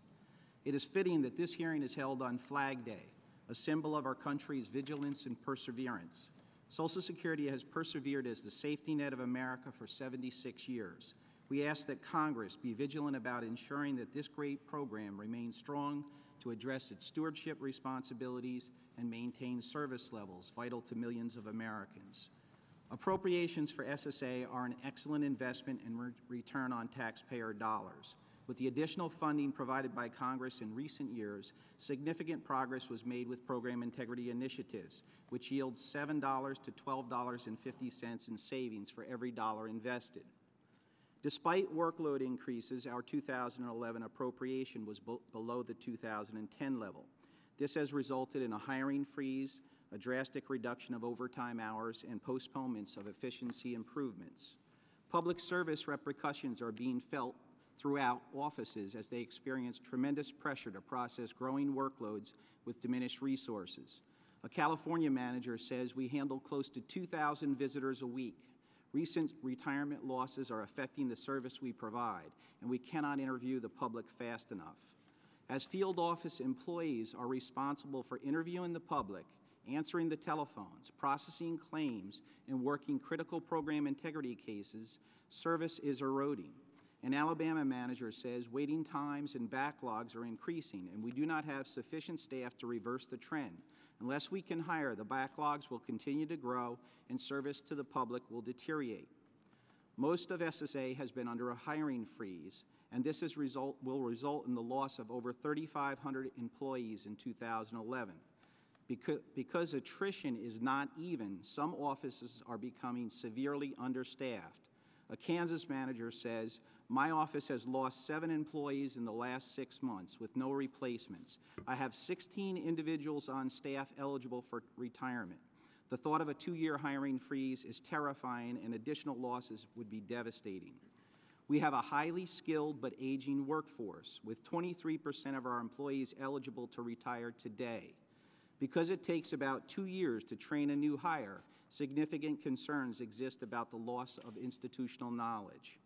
It is fitting that this hearing is held on Flag Day, a symbol of our country's vigilance and perseverance. Social Security has persevered as the safety net of America for 76 years. We ask that Congress be vigilant about ensuring that this great program remains strong to address its stewardship responsibilities and maintain service levels vital to millions of Americans. Appropriations for SSA are an excellent investment and return on taxpayer dollars. With the additional funding provided by Congress in recent years, significant progress was made with program integrity initiatives, which yields $7 to $12.50 in savings for every dollar invested. Despite workload increases, our 2011 appropriation was below the 2010 level. This has resulted in a hiring freeze, a drastic reduction of overtime hours, and postponements of efficiency improvements. Public service repercussions are being felt throughout offices as they experience tremendous pressure to process growing workloads with diminished resources. A California manager says we handle close to 2,000 visitors a week. Recent retirement losses are affecting the service we provide, and we cannot interview the public fast enough. As field office employees are responsible for interviewing the public, answering the telephones, processing claims, and working critical program integrity cases, service is eroding. An Alabama manager says waiting times and backlogs are increasing, and we do not have sufficient staff to reverse the trend. Unless we can hire, the backlogs will continue to grow and service to the public will deteriorate. Most of SSA has been under a hiring freeze, and this will result in the loss of over 3,500 employees in 2011. Because attrition is not even, some offices are becoming severely understaffed. A Kansas manager says, "My office has lost 7 employees in the last 6 months with no replacements. I have 16 individuals on staff eligible for retirement. The thought of a 2-year hiring freeze is terrifying, and additional losses would be devastating." We have a highly skilled but aging workforce, with 23% of our employees eligible to retire today. Because it takes about 2 years to train a new hire, significant concerns exist about the loss of institutional knowledge.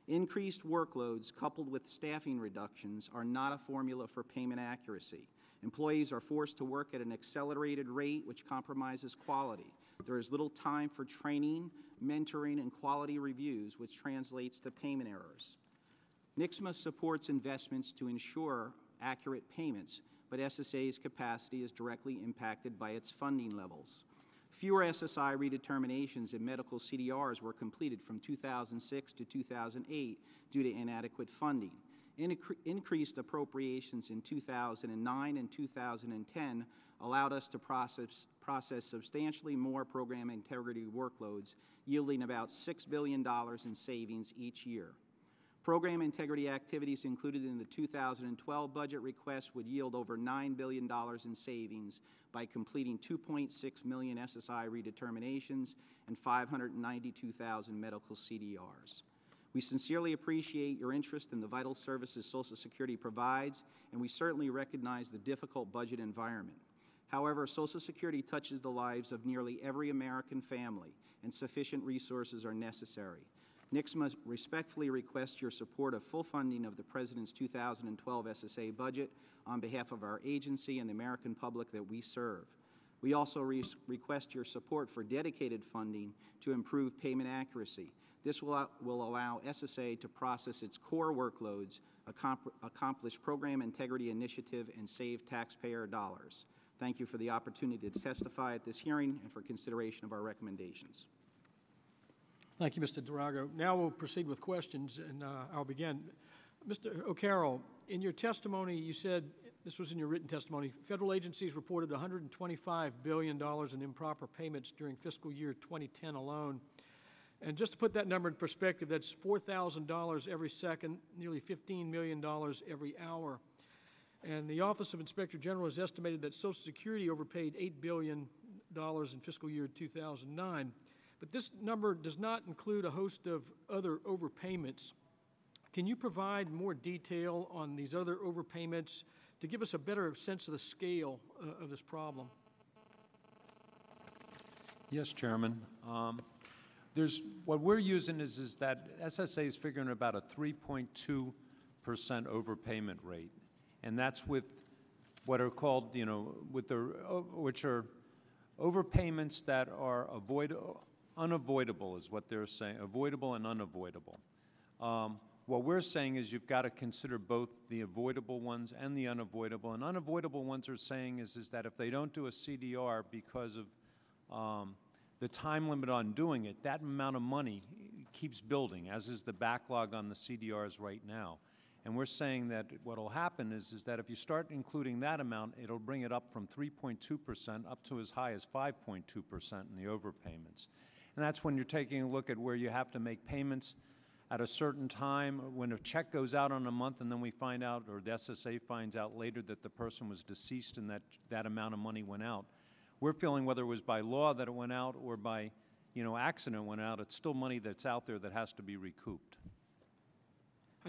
Increased workloads coupled with staffing reductions are not a formula for payment accuracy. Employees are forced to work at an accelerated rate, which compromises quality. There is little time for training, mentoring, and quality reviews, which translates to payment errors. NICSMA supports investments to ensure accurate payments, but SSA's capacity is directly impacted by its funding levels. Fewer SSI redeterminations and medical CDRs were completed from 2006 to 2008 due to inadequate funding. Increased appropriations in 2009 and 2010 allowed us to process substantially more program integrity workloads, yielding about $6 billion in savings each year. Program integrity activities included in the 2012 budget request would yield over $9 billion in savings by completing 2.6 million SSI redeterminations and 592,000 medical CDRs. We sincerely appreciate your interest in the vital services Social Security provides, and we certainly recognize the difficult budget environment. However, Social Security touches the lives of nearly every American family, and sufficient resources are necessary. NICSMA respectfully requests your support of full funding of the President's 2012 SSA budget on behalf of our agency and the American public that we serve. We also request your support for dedicated funding to improve payment accuracy. This will allow SSA to process its core workloads, accomplish program integrity initiative, and save taxpayer dollars. Thank you for the opportunity to testify at this hearing and for consideration of our recommendations. Thank you, Mr. Durago. Now we'll proceed with questions, and I'll begin. Mr. O'Carroll, in your testimony, you said, this was in your written testimony, federal agencies reported $125 billion in improper payments during fiscal year 2010 alone. And just to put that number in perspective, that's $4,000 every second, nearly $15 million every hour. And the Office of Inspector General has estimated that Social Security overpaid $8 billion in fiscal year 2009. But this number does not include a host of other overpayments. Can you provide more detail on these other overpayments to give us a better sense of the scale of this problem? Yes, Chairman. What we're using is that SSA is figuring about a 3.2% overpayment rate, and that's with what are called, which are overpayments that are unavoidable is what they're saying, avoidable and unavoidable. What we're saying is you've got to consider both the avoidable ones and the unavoidable. And unavoidable ones are saying is that if they don't do a CDR because of the time limit on doing it, that amount of money keeps building, as is the backlog on the CDRs right now. And we're saying that what will happen is that if you start including that amount, it'll bring it up from 3.2% up to as high as 5.2% in the overpayments. And that's when you're taking a look at where you have to make payments at a certain time, when a check goes out on a month and then we find out, or the SSA finds out later that the person was deceased and that amount of money went out. We're feeling whether it was by law that it went out or by, accident went out, it's still money that's out there that has to be recouped.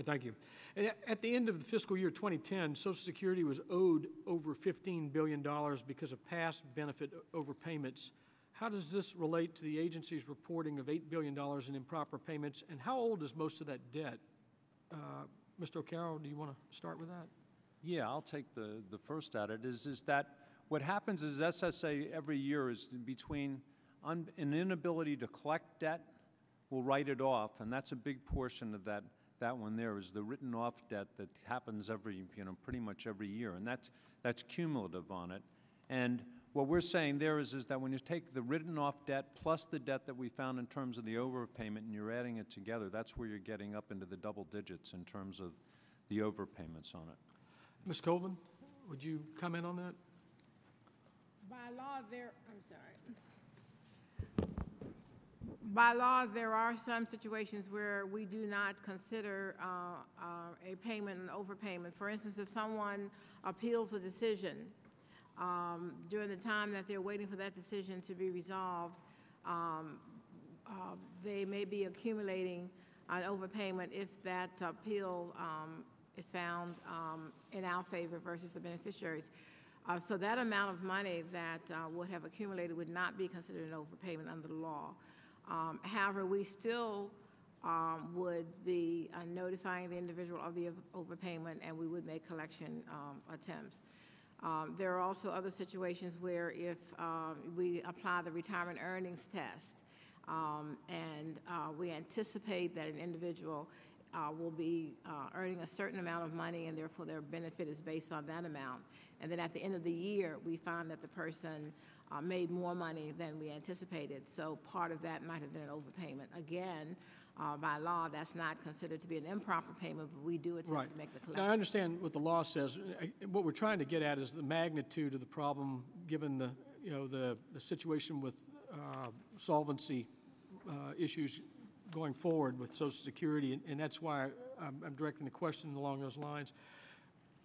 Thank you. And at the end of the fiscal year 2010, Social Security was owed over $15 billion because of past benefit overpayments. How does this relate to the agency's reporting of $8 billion in improper payments, and how old is most of that debt? Mr. O'Carroll, do you want to start with that? Yeah, I'll take the first at it, is that what happens is SSA every year is between an inability to collect debt, will write it off, and that's a big portion of that one there is the written off debt that happens pretty much every year, and that's cumulative on it. And what we're saying there is that when you take the written off debt plus the debt that we found in terms of the overpayment and you're adding it together, that's where you're getting up into the double digits in terms of the overpayments on it. Ms. Colvin, would you comment on that? By law, I'm sorry. By law, there are some situations where we do not consider a payment an overpayment. For instance, if someone appeals a decision during the time that they're waiting for that decision to be resolved, they may be accumulating an overpayment if that appeal is found in our favor versus the beneficiaries. So that amount of money that would have accumulated would not be considered an overpayment under the law. However, we still would be notifying the individual of the overpayment, and we would make collection attempts. There are also other situations where if we apply the retirement earnings test and we anticipate that an individual will be earning a certain amount of money and therefore their benefit is based on that amount. And then at the end of the year, we find that the person made more money than we anticipated. So part of that might have been an overpayment. Again, by law, that's not considered to be an improper payment, but we do attempt to make the collection. Now, I understand what the law says. What we're trying to get at is the magnitude of the problem given the, the situation with solvency issues going forward with Social Security, and that's why I'm directing the question along those lines.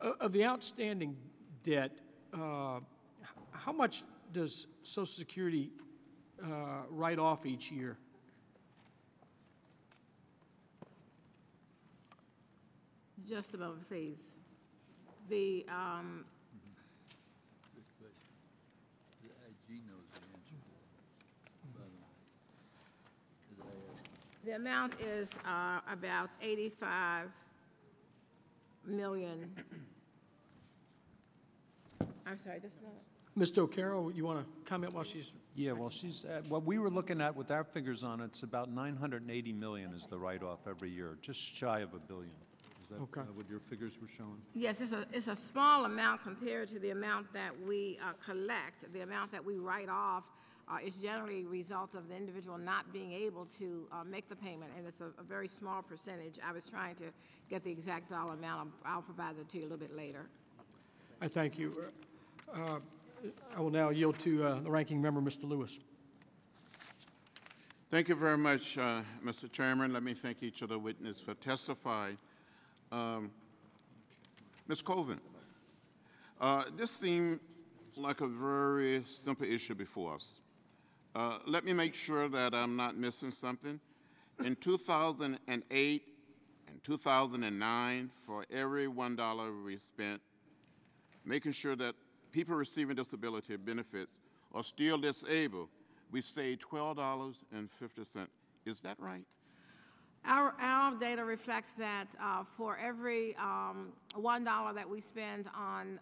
Of the outstanding debt, how much does Social Security write off each year? Just a moment, please. The the amount is about $85 million. I'm sorry, just a moment. Mr. O'Carroll, you want to comment while she's... Yeah, well, what we were looking at with our figures on it's about $980 million is the write-off every year, just shy of $1 billion. Is that what your figures were showing? Yes, it's a small amount compared to the amount that we collect. The amount that we write off is generally a result of the individual not being able to make the payment, and it's a very small percentage. I was trying to get the exact dollar amount. I'll provide that to you a little bit later. I thank you. I will now yield to the ranking member, Mr. Lewis. Thank you very much, Mr. Chairman. Let me thank each of the witnesses for testifying. Ms. Colvin, this seems like a very simple issue before us. Let me make sure that I'm not missing something. In 2008 and 2009, for every $1 we spent making sure that people receiving disability benefits are still disabled, we saved $12.50. Is that right? Our data reflects that for every $1 that we spend on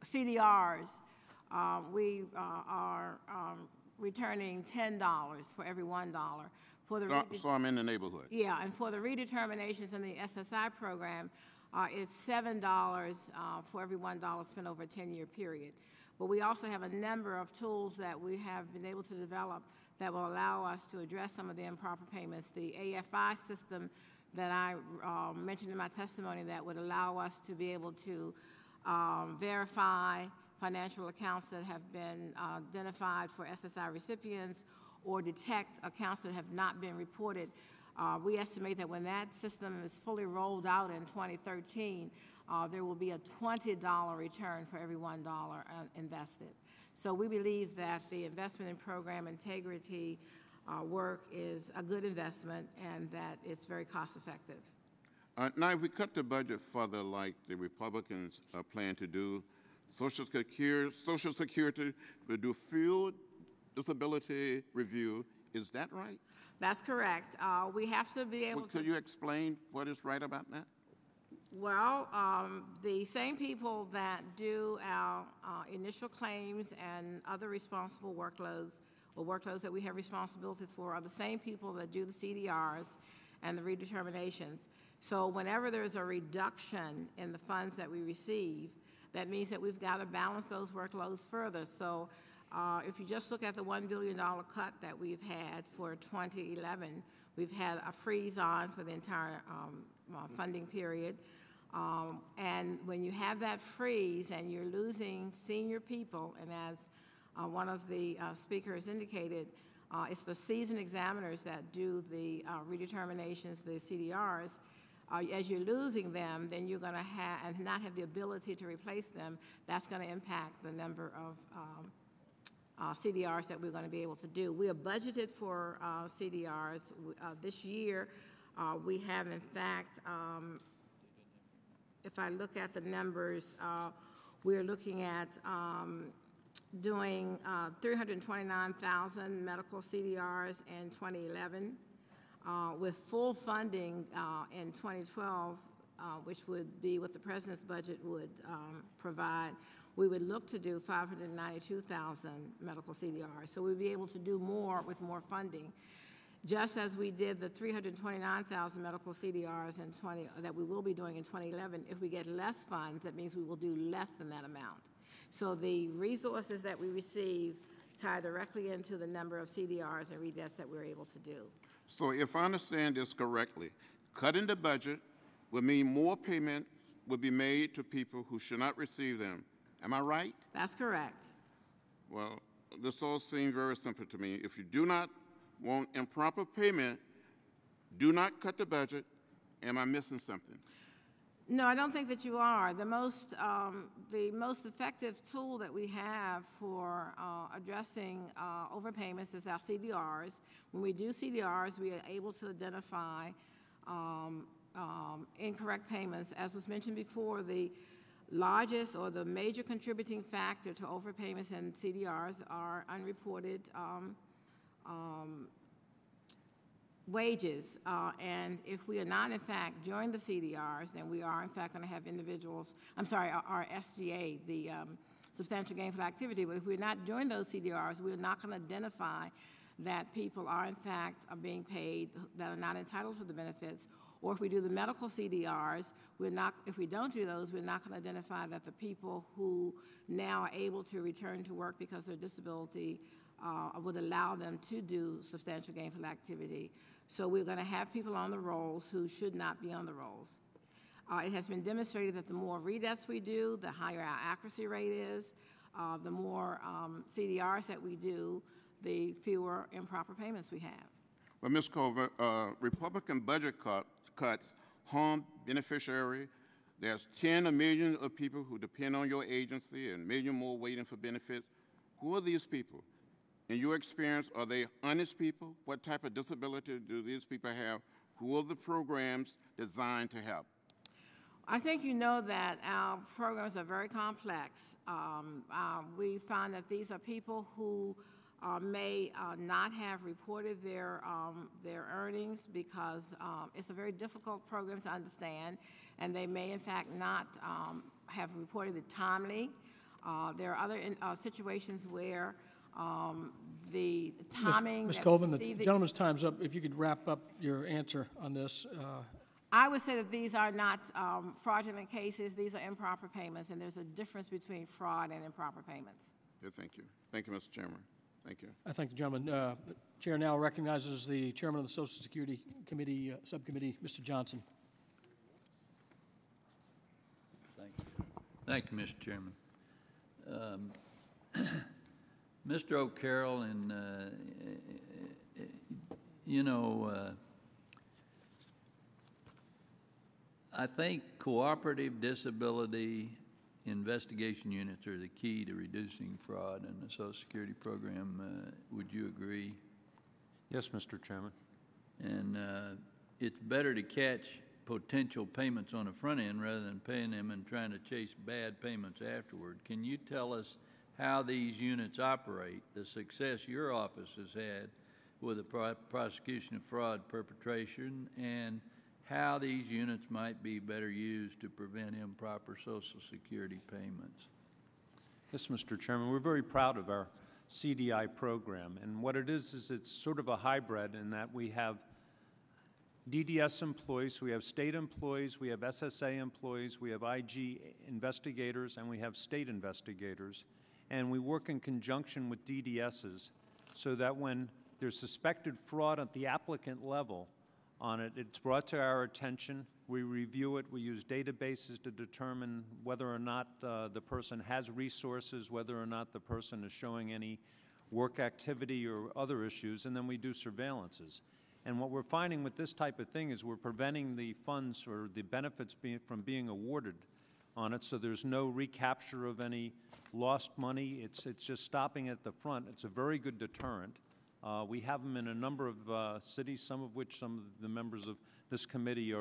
CDRs, we are returning $10 for every $1. So I'm in the neighborhood. Yeah, and for the redeterminations in the SSI program, it's $7 for every $1 spent over a 10-year period. But we also have a number of tools that we have been able to develop that will allow us to address some of the improper payments. The AFI system that I mentioned in my testimony that would allow us to be able to verify financial accounts that have been identified for SSI recipients or detect accounts that have not been reported. We estimate that when that system is fully rolled out in 2013, there will be a $20 return for every $1 invested. So we believe that the investment in program integrity work is a good investment and that it's very cost effective. Now, if we cut the budget further like the Republicans plan to do, Social Security will do field disability review. Is that right? That's correct. We have to be able to... Could you explain what is right about that? Well, the same people that do our initial claims and other responsible workloads, or workloads that we have responsibility for, are the same people that do the CDRs and the redeterminations. So whenever there's a reduction in the funds that we receive, that means that we've got to balance those workloads further. So if you just look at the $1 billion cut that we've had for 2011, we've had a freeze on for the entire funding period. And when you have that freeze and you're losing senior people, and as one of the speakers indicated, it's the seasoned examiners that do the redeterminations, the CDRs. As you're losing them, then you're going to have, and not have the ability to replace them, that's going to impact the number of CDRs that we're going to be able to do. We are budgeted for CDRs. This year, we have, in fact, if I look at the numbers, we're looking at doing 329,000 medical CDRs in 2011, with full funding in 2012, which would be what the President's budget would provide. We would look to do 592,000 medical CDRs. So we'd be able to do more with more funding, just as we did the 329,000 medical CDRs that we will be doing in 2011. If we get less funds, that means we will do less than that amount. So the resources that we receive tie directly into the number of CDRs and redeaths that we're able to do. So if I understand this correctly, cutting the budget would mean more payment would be made to people who should not receive them. Am I right? That's correct. Well, this all seems very simple to me. If you do not want improper payment, do not cut the budget. Am I missing something? No, I don't think that you are. The most effective tool that we have for addressing overpayments is our CDRs. When we do CDRs, we are able to identify incorrect payments. As was mentioned before, the largest or the major contributing factor to overpayments and CDRs are unreported wages, and if we are not in fact during the CDRs, then we are in fact going to have individuals, our SGA, the substantial gainful activity, but if we're not doing those CDRs, we're not going to identify that people are in fact being paid that are not entitled to the benefits. Or if we do the medical CDRs, if we don't do those, we're not going to identify that the people who now are able to return to work because of their disability would allow them to do substantial gainful activity. So we're going to have people on the rolls who should not be on the rolls. It has been demonstrated that the more redeaths we do, the higher our accuracy rate is. The more CDRs that we do, the fewer improper payments we have. Well, Ms. Culver, Republican budget cuts harm beneficiary. There's 10 million of people who depend on your agency and a million more waiting for benefits. Who are these people? In your experience, are they honest people? What type of disability do these people have? Who are the programs designed to help? I think you know that our programs are very complex. We find that these are people who may not have reported their earnings because it's a very difficult program to understand, and they may in fact not have reported it timely. There are other situations where the timing. Ms. Colvin, the gentleman's time's up. If you could wrap up your answer on this. I would say that these are not fraudulent cases. These are improper payments, and there's a difference between fraud and improper payments. Yeah, thank you. Thank you, Mr. Chairman. Thank you. I thank the gentleman. The Chair now recognizes the Chairman of the Social Security Committee Subcommittee, Mr. Johnson. Thank you. Thank you, Mr. Chairman. Mr. O'Carroll, and I think cooperative disability investigation units are the key to reducing fraud in the Social Security program. Would you agree? Yes, Mr. Chairman. And it's better to catch potential payments on the front end rather than paying them and trying to chase bad payments afterward. Can you tell us how these units operate, the success your office has had with the prosecution of fraud perpetration, and how these units might be better used to prevent improper Social Security payments? Yes, Mr. Chairman. We're very proud of our CDI program, and what it is it's sort of a hybrid in that we have DDS employees, we have state employees, we have SSA employees, we have IG investigators, and we have state investigators. And we work in conjunction with DDSs so that when there's suspected fraud at the applicant level, on it. It's brought to our attention. We review it. We use databases to determine whether or not the person has resources, whether or not the person is showing any work activity or other issues, and then we do surveillances. And what we're finding with this type of thing is we're preventing the funds or the benefits from being awarded on it, so there's no recapture of any lost money. It's just stopping at the front. It's a very good deterrent. We have them in a number of cities, some of which some of the members of this committee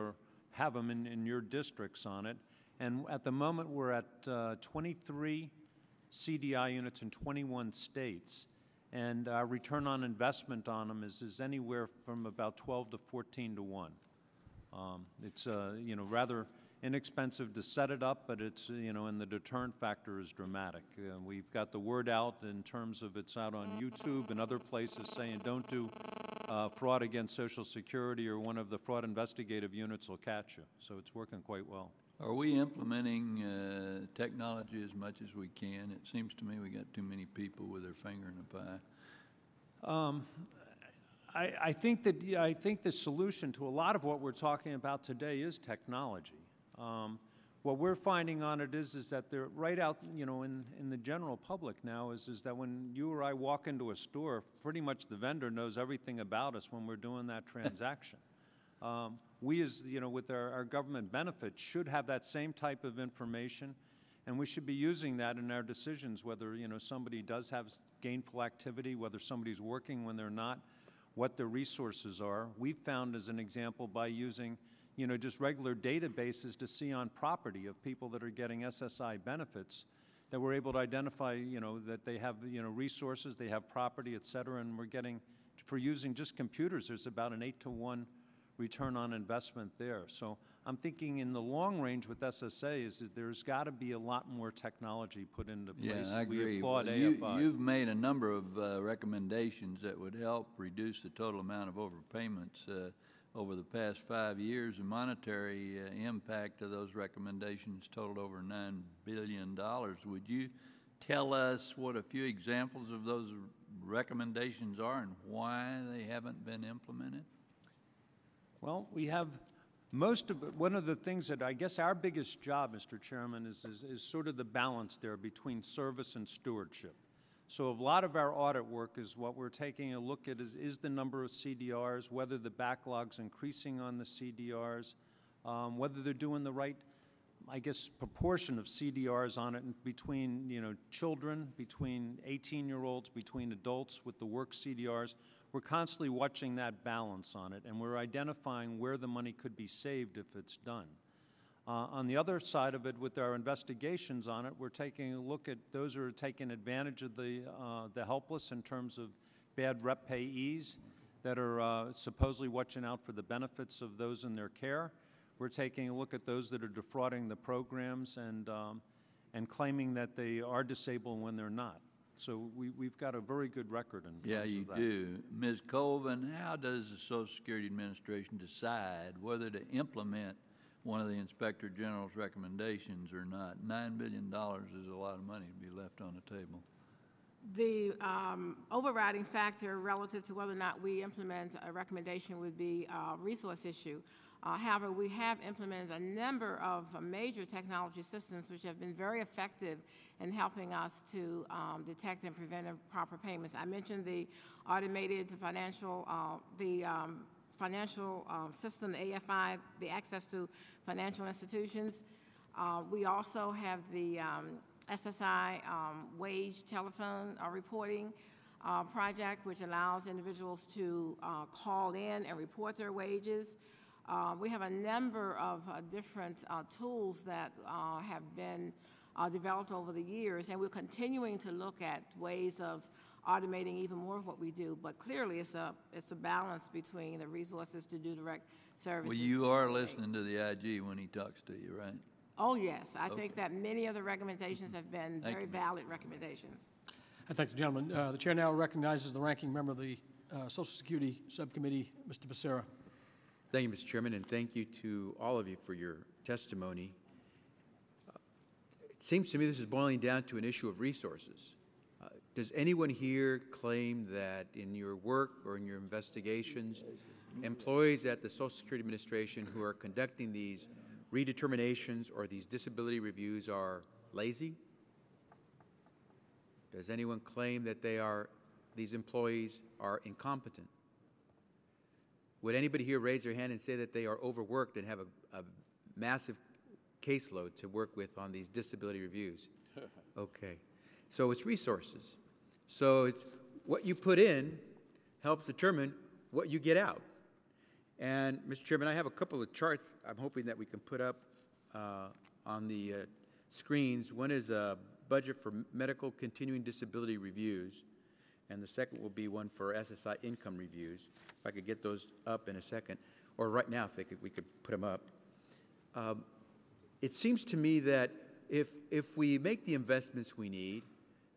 have them in your districts on it. And at the moment, we're at 23 CDI units in 21 states. And our return on investment on them is anywhere from about 12 to 14 to 1. It's rather inexpensive to set it up, but it's and the deterrent factor is dramatic. We've got the word out in terms of it's out on YouTube and other places saying don't do fraud against Social Security or one of the fraud investigative units will catch you. So it's working quite well. Are we implementing technology as much as we can? It seems to me we got too many people with their finger in the pie. I think the solution to a lot of what we're talking about today is technology. What we're finding on it is that they're right out, in the general public now is that when you or I walk into a store, pretty much the vendor knows everything about us when we're doing that transaction. We as, with our government benefits should have that same type of information, and we should be using that in our decisions, whether, somebody does have gainful activity, whether somebody's working when they're not, what their resources are. We've found, as an example, by using, just regular databases to see on property of people that are getting SSI benefits, that we're able to identify, that they have, resources, they have property, et cetera, and we're getting, for using just computers, there's about an 8-to-1 return on investment there. So I'm thinking in the long range with SSA is that there's got to be a lot more technology put into place. Yeah, I agree. We applaud AFI. You've made a number of recommendations that would help reduce the total amount of overpayments over the past 5 years. The monetary impact of those recommendations totaled over $9 billion. Would you tell us what a few examples of those recommendations are and why they haven't been implemented? Well, we have one of the things that I guess our biggest job, Mr. Chairman, is sort of the balance there between service and stewardship. So a lot of our audit work is what we're taking a look at is the number of CDRs, whether the backlog's increasing on the CDRs, whether they're doing the right, I guess, proportion of CDRs on it between, children, between 18-year-olds, between adults with the work CDRs. We're constantly watching that balance on it, and we're identifying where the money could be saved if it's done. On the other side of it, with our investigations on it, we're taking a look at those who are taking advantage of the helpless in terms of bad rep payees that are supposedly watching out for the benefits of those in their care. We're taking a look at those that are defrauding the programs and claiming that they are disabled when they're not. So we've got a very good record in terms of that. Yeah, you do. Ms. Colvin, how does the Social Security Administration decide whether to implement one of the Inspector General's recommendations or not? $9 billion is a lot of money to be left on the table. The overriding factor relative to whether or not we implement a recommendation would be a resource issue. However, we have implemented a number of major technology systems which have been very effective in helping us to detect and prevent improper payments. I mentioned the automated financial, financial system, the AFI, the access to financial institutions. We also have the SSI wage telephone reporting project, which allows individuals to call in and report their wages. We have a number of different tools that have been developed over the years, and we're continuing to look at ways of automating even more of what we do. But clearly, it's a balance between the resources to do direct services. Well, you are listening to the IG when he talks to you, right? Oh, yes. I think that many of the recommendations have been very valid recommendations. I thank the gentleman. The chair now recognizes the ranking member of the Social Security Subcommittee, Mr. Becerra. Thank you, Mr. Chairman, and thank you to all of you for your testimony. It seems to me this is boiling down to an issue of resources. Does anyone here claim that in your work or in your investigations employees at the Social Security Administration who are conducting these redeterminations or these disability reviews are lazy? Does anyone claim that these employees are incompetent? Would anybody here raise their hand and say that they are overworked and have a massive caseload to work with on these disability reviews? Okay. So it's resources. So it's what you put in helps determine what you get out. And, Mr. Chairman, I have a couple of charts I'm hoping that we can put up on the screens. One is a budget for medical continuing disability reviews, and the second will be one for SSI income reviews. If I could get those up in a second, or right now if we could put them up. It seems to me that if we make the investments we need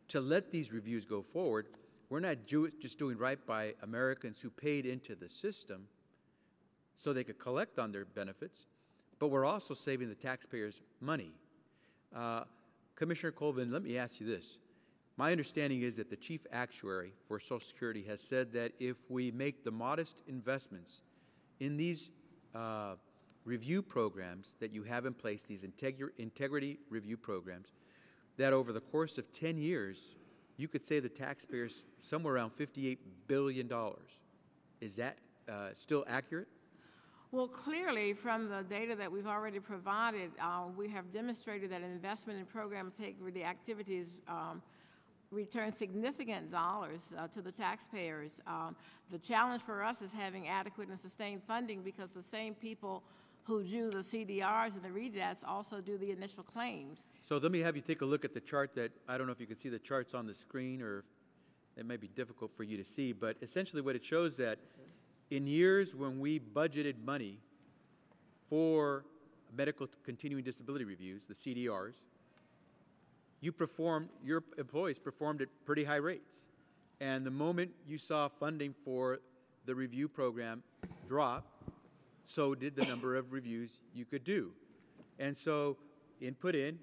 to let these reviews go forward, we're not just doing right by Americans who paid into the system so they could collect on their benefits, but we're also saving the taxpayers money. Commissioner Colvin, let me ask you this. My understanding is that the chief actuary for Social Security has said that if we make the modest investments in these review programs that you have in place, these integrity review programs, that over the course of 10 years, you could save the taxpayers somewhere around $58 billion. Is that still accurate? Well, clearly, from the data that we've already provided, we have demonstrated that investment in program integrity activities return significant dollars to the taxpayers. The challenge for us is having adequate and sustained funding, because the same people who do the CDRs and the redats also do the initial claims. So let me have you take a look at the chart that, I don't know if you can see the charts on the screen, or it may be difficult for you to see, but essentially what it shows that in years when we budgeted money for medical continuing disability reviews, the CDRs, your employees performed at pretty high rates. And the moment you saw funding for the review program drop, so did the number of reviews you could do. And so input in,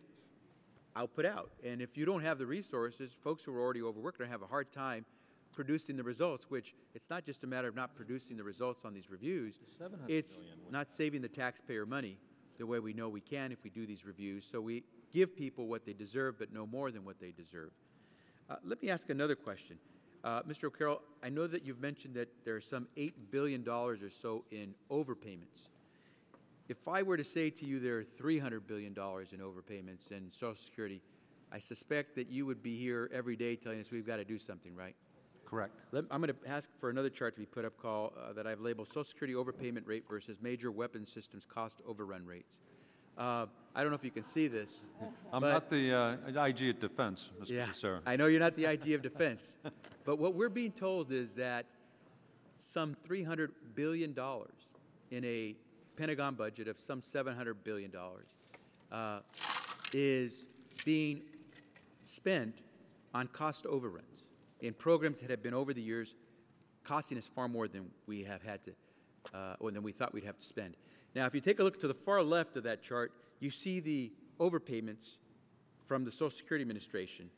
output out. And if you don't have the resources, folks who are already overworked are going to have a hard time producing the results, which it's not just a matter of not producing the results on these reviews, it's not saving the taxpayer money the way we know we can if we do these reviews. So we give people what they deserve, but no more than what they deserve. Let me ask another question. Mr. O'Carroll, I know that you've mentioned that there are some $8 billion or so in overpayments. If I were to say to you there are $300 billion in overpayments in Social Security, I suspect that you would be here every day telling us we've got to do something, right? Correct. I'm going to ask for another chart to be put up that I've labeled Social Security overpayment rate versus major weapons systems cost overrun rates. I don't know if you can see this. I'm not the IG at Defense, Mr. Becerra. I know you're not the IG of Defense. But what we're being told is that some $300 billion in a Pentagon budget of some $700 billion is being spent on cost overruns in programs that have been over the years costing us far more than we have had to, or than we thought we'd have to spend. Now, if you take a look to the far left of that chart, you see the overpayments from the Social Security Administration.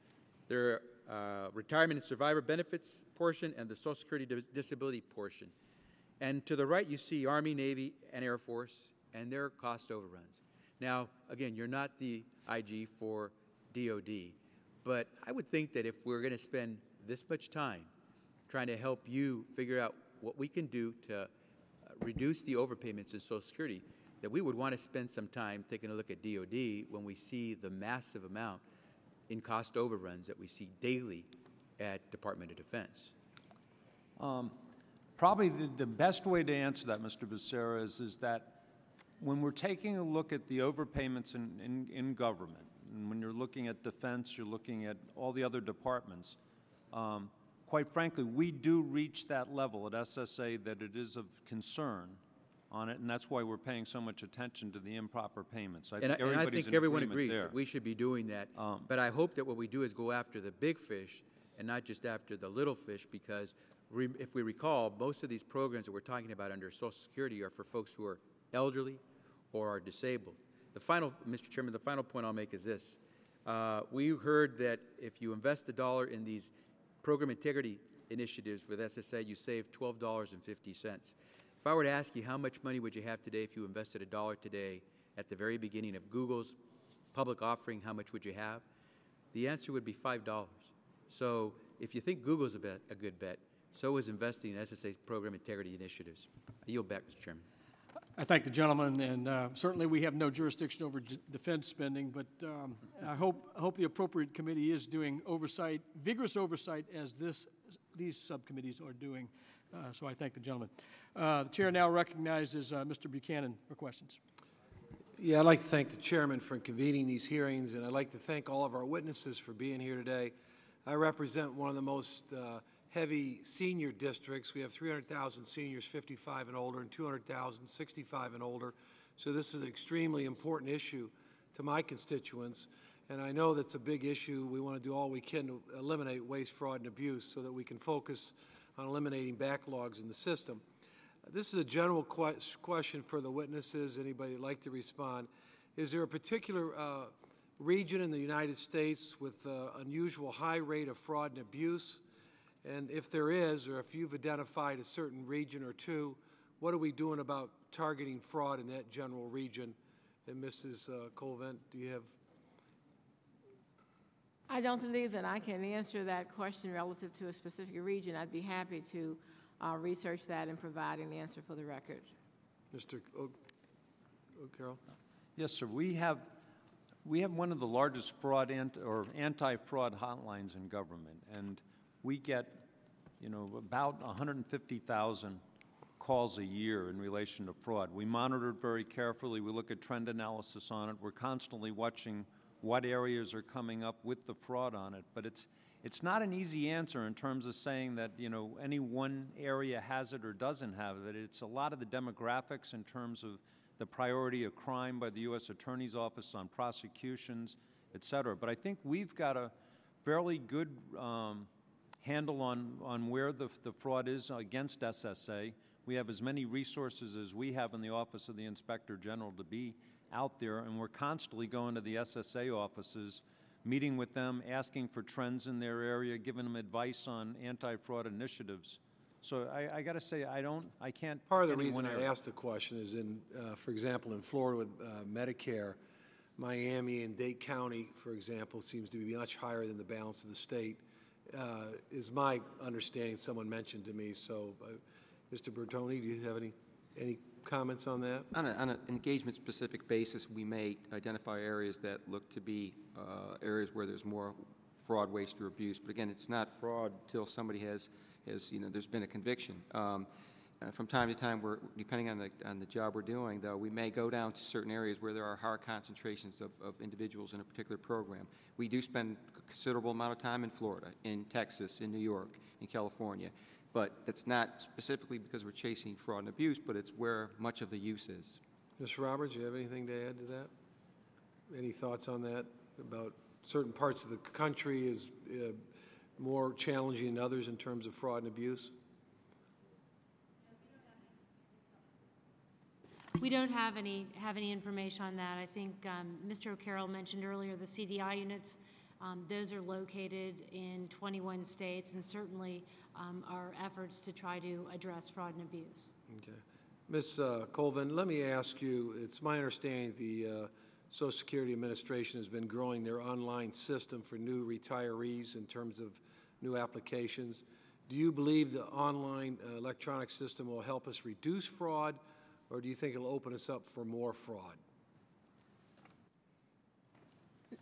There are retirement and survivor benefits portion and the Social Security disability portion. And to the right, you see Army, Navy, and Air Force and their cost overruns. Now, again, you're not the IG for DOD, but I would think that if we're going to spend this much time trying to help you figure out what we can do to reduce the overpayments in Social Security, that we would want to spend some time taking a look at DOD when we see the massive amount in cost overruns that we see daily at Department of Defense. Probably the best way to answer that, Mr. Becerra, is that when we're taking a look at the overpayments in government, and when you're looking at defense, you're looking at all the other departments, quite frankly, we do reach that level at SSA that it is of concern on it, and that's why we're paying so much attention to the improper payments. I think everyone agrees that we should be doing that, but I hope that what we do is go after the big fish and not just after the little fish, because if we recall, most of these programs that we're talking about under Social Security are for folks who are elderly or are disabled. Mr. Chairman, the final point I'll make is this. We heard that if you invest $1 in these program integrity initiatives with SSA, you save $12.50. If I were to ask you how much money would you have today if you invested $1 today at the very beginning of Google's public offering, how much would you have? The answer would be $5. So if you think Google's a good bet, so is investing in SSA's program integrity initiatives. I yield back, Mr. Chairman. I thank the gentleman, and certainly we have no jurisdiction over defense spending, but I hope the appropriate committee is doing oversight, vigorous oversight, as these subcommittees are doing. So I thank the gentleman. The chair now recognizes Mr. Buchanan for questions. Yeah, I'd like to thank the chairman for convening these hearings, and I'd like to thank all of our witnesses for being here today. I represent one of the most heavy senior districts. We have 300,000 seniors 55 and older and 200,000 65 and older. So this is an extremely important issue to my constituents. And I know that's a big issue. We want to do all we can to eliminate waste, fraud, and abuse so that we can focus on eliminating backlogs in the system. This is a general question for the witnesses. Anybody would like to respond? Is there a particular region in the United States with unusual high rate of fraud and abuse? And if there is, or if you've identified a certain region or two, what are we doing about targeting fraud in that general region? And Mrs. Colvin, do you have? I don't believe that I can answer that question relative to a specific region. I'd be happy to research that and provide an answer for the record. Mr. O'Carroll? Yes, sir. We have one of the largest fraud or anti-fraud hotlines in government, and we get, about 150,000 calls a year in relation to fraud. We monitor it very carefully. We look at trend analysis on it. We're constantly watching what areas are coming up with the fraud on it. But it's not an easy answer in terms of saying that, any one area has it or doesn't have it. It's a lot of the demographics in terms of the priority of crime by the U.S. Attorney's Office on prosecutions, et cetera. But I think we've got a fairly good handle on where the fraud is against SSA. We have as many resources as we have in the Office of the Inspector General to be out there, and we're constantly going to the SSA offices, meeting with them, asking for trends in their area, giving them advice on anti-fraud initiatives. So I got to say, I can't. Part of the reason I asked the question is for example, in Florida with Medicare, Miami and Dade County, for example, seems to be much higher than the balance of the state, is my understanding. Someone mentioned to me. So, Mr. Bertoni, do you have any comments on that? On an engagement-specific basis, we may identify areas that look to be areas where there's more fraud, waste, or abuse. But again, it's not fraud until somebody has there's been a conviction. From time to time, depending on the job we're doing, though, we may go down to certain areas where there are high concentrations of individuals in a particular program. We do spend a considerable amount of time in Florida, in Texas, in New York, in California. But that's not specifically because we're chasing fraud and abuse, but it's where much of the use is. Mr. Roberts, do you have anything to add to that? Any thoughts on that, about certain parts of the country is more challenging than others in terms of fraud and abuse? We don't have any information on that. I think Mr. O'Carroll mentioned earlier the CDI units. Those are located in 21 states, and certainly our efforts to try to address fraud and abuse. Okay. Ms. Colvin, let me ask you, it's my understanding the Social Security Administration has been growing their online system for new retirees in terms of new applications. Do you believe the online electronic system will help us reduce fraud, or do you think it'll open us up for more fraud?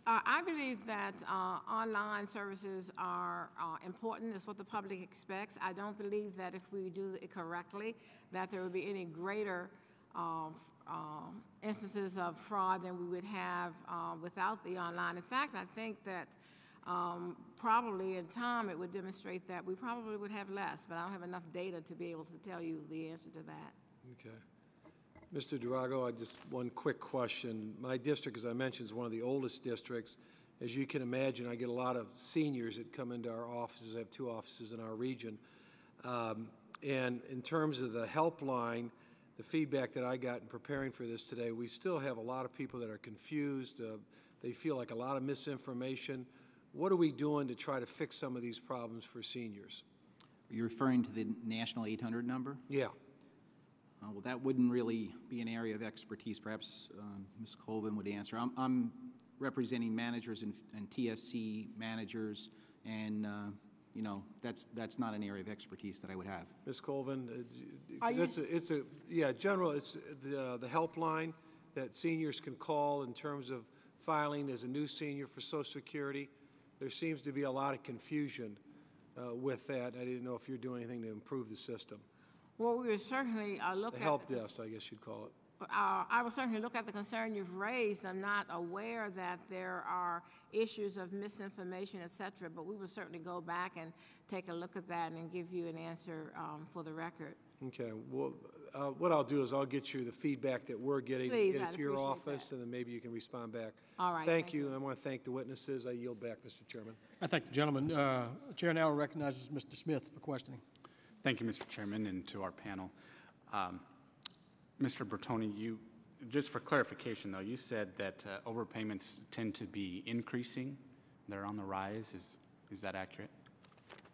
I believe that online services are important. It's what the public expects. I don't believe that if we do it correctly, that there will be any greater instances of fraud than we would have without the online. In fact, I think that probably in time it would demonstrate that we probably would have less, but I don't have enough data to be able to tell you the answer to that. Okay. Mr. Durago, just one quick question. My district, as I mentioned, is one of the oldest districts. As you can imagine, I get a lot of seniors that come into our offices. I have 2 offices in our region. And in terms of the helpline, the feedback that I got in preparing for this today, we still have a lot of people that are confused. They feel like a lot of misinformation. What are we doing to try to fix some of these problems for seniors? Are you referring to the National 800 number? Yeah. Well, that wouldn't really be an area of expertise. Perhaps Ms. Colvin would answer. I'm representing managers and TSC managers, and you know, that's not an area of expertise that I would have. Ms. Colvin, it's the helpline that seniors can call in terms of filing as a new senior for Social Security. There seems to be a lot of confusion with that. I didn't know if you're doing anything to improve the system. Well, we would certainly look at the help desk, I guess you'd call it. I will certainly look at the concern you've raised. I'm not aware that there are issues of misinformation, et cetera, but we will certainly go back and take a look at that and give you an answer for the record. Okay. Well, what I'll do is I'll get you the feedback that we're getting, Please, get it I'd to your appreciate office, that. and then maybe you can respond back. All right. Thank you. And I want to thank the witnesses. I yield back, Mr. Chairman. I thank the gentleman. Chair now recognizes Mr. Smith for questioning. Thank you, Mr. Chairman, and to our panel. Mr. Bertoni, just for clarification, though, you said that overpayments tend to be increasing. They're on the rise. Is that accurate?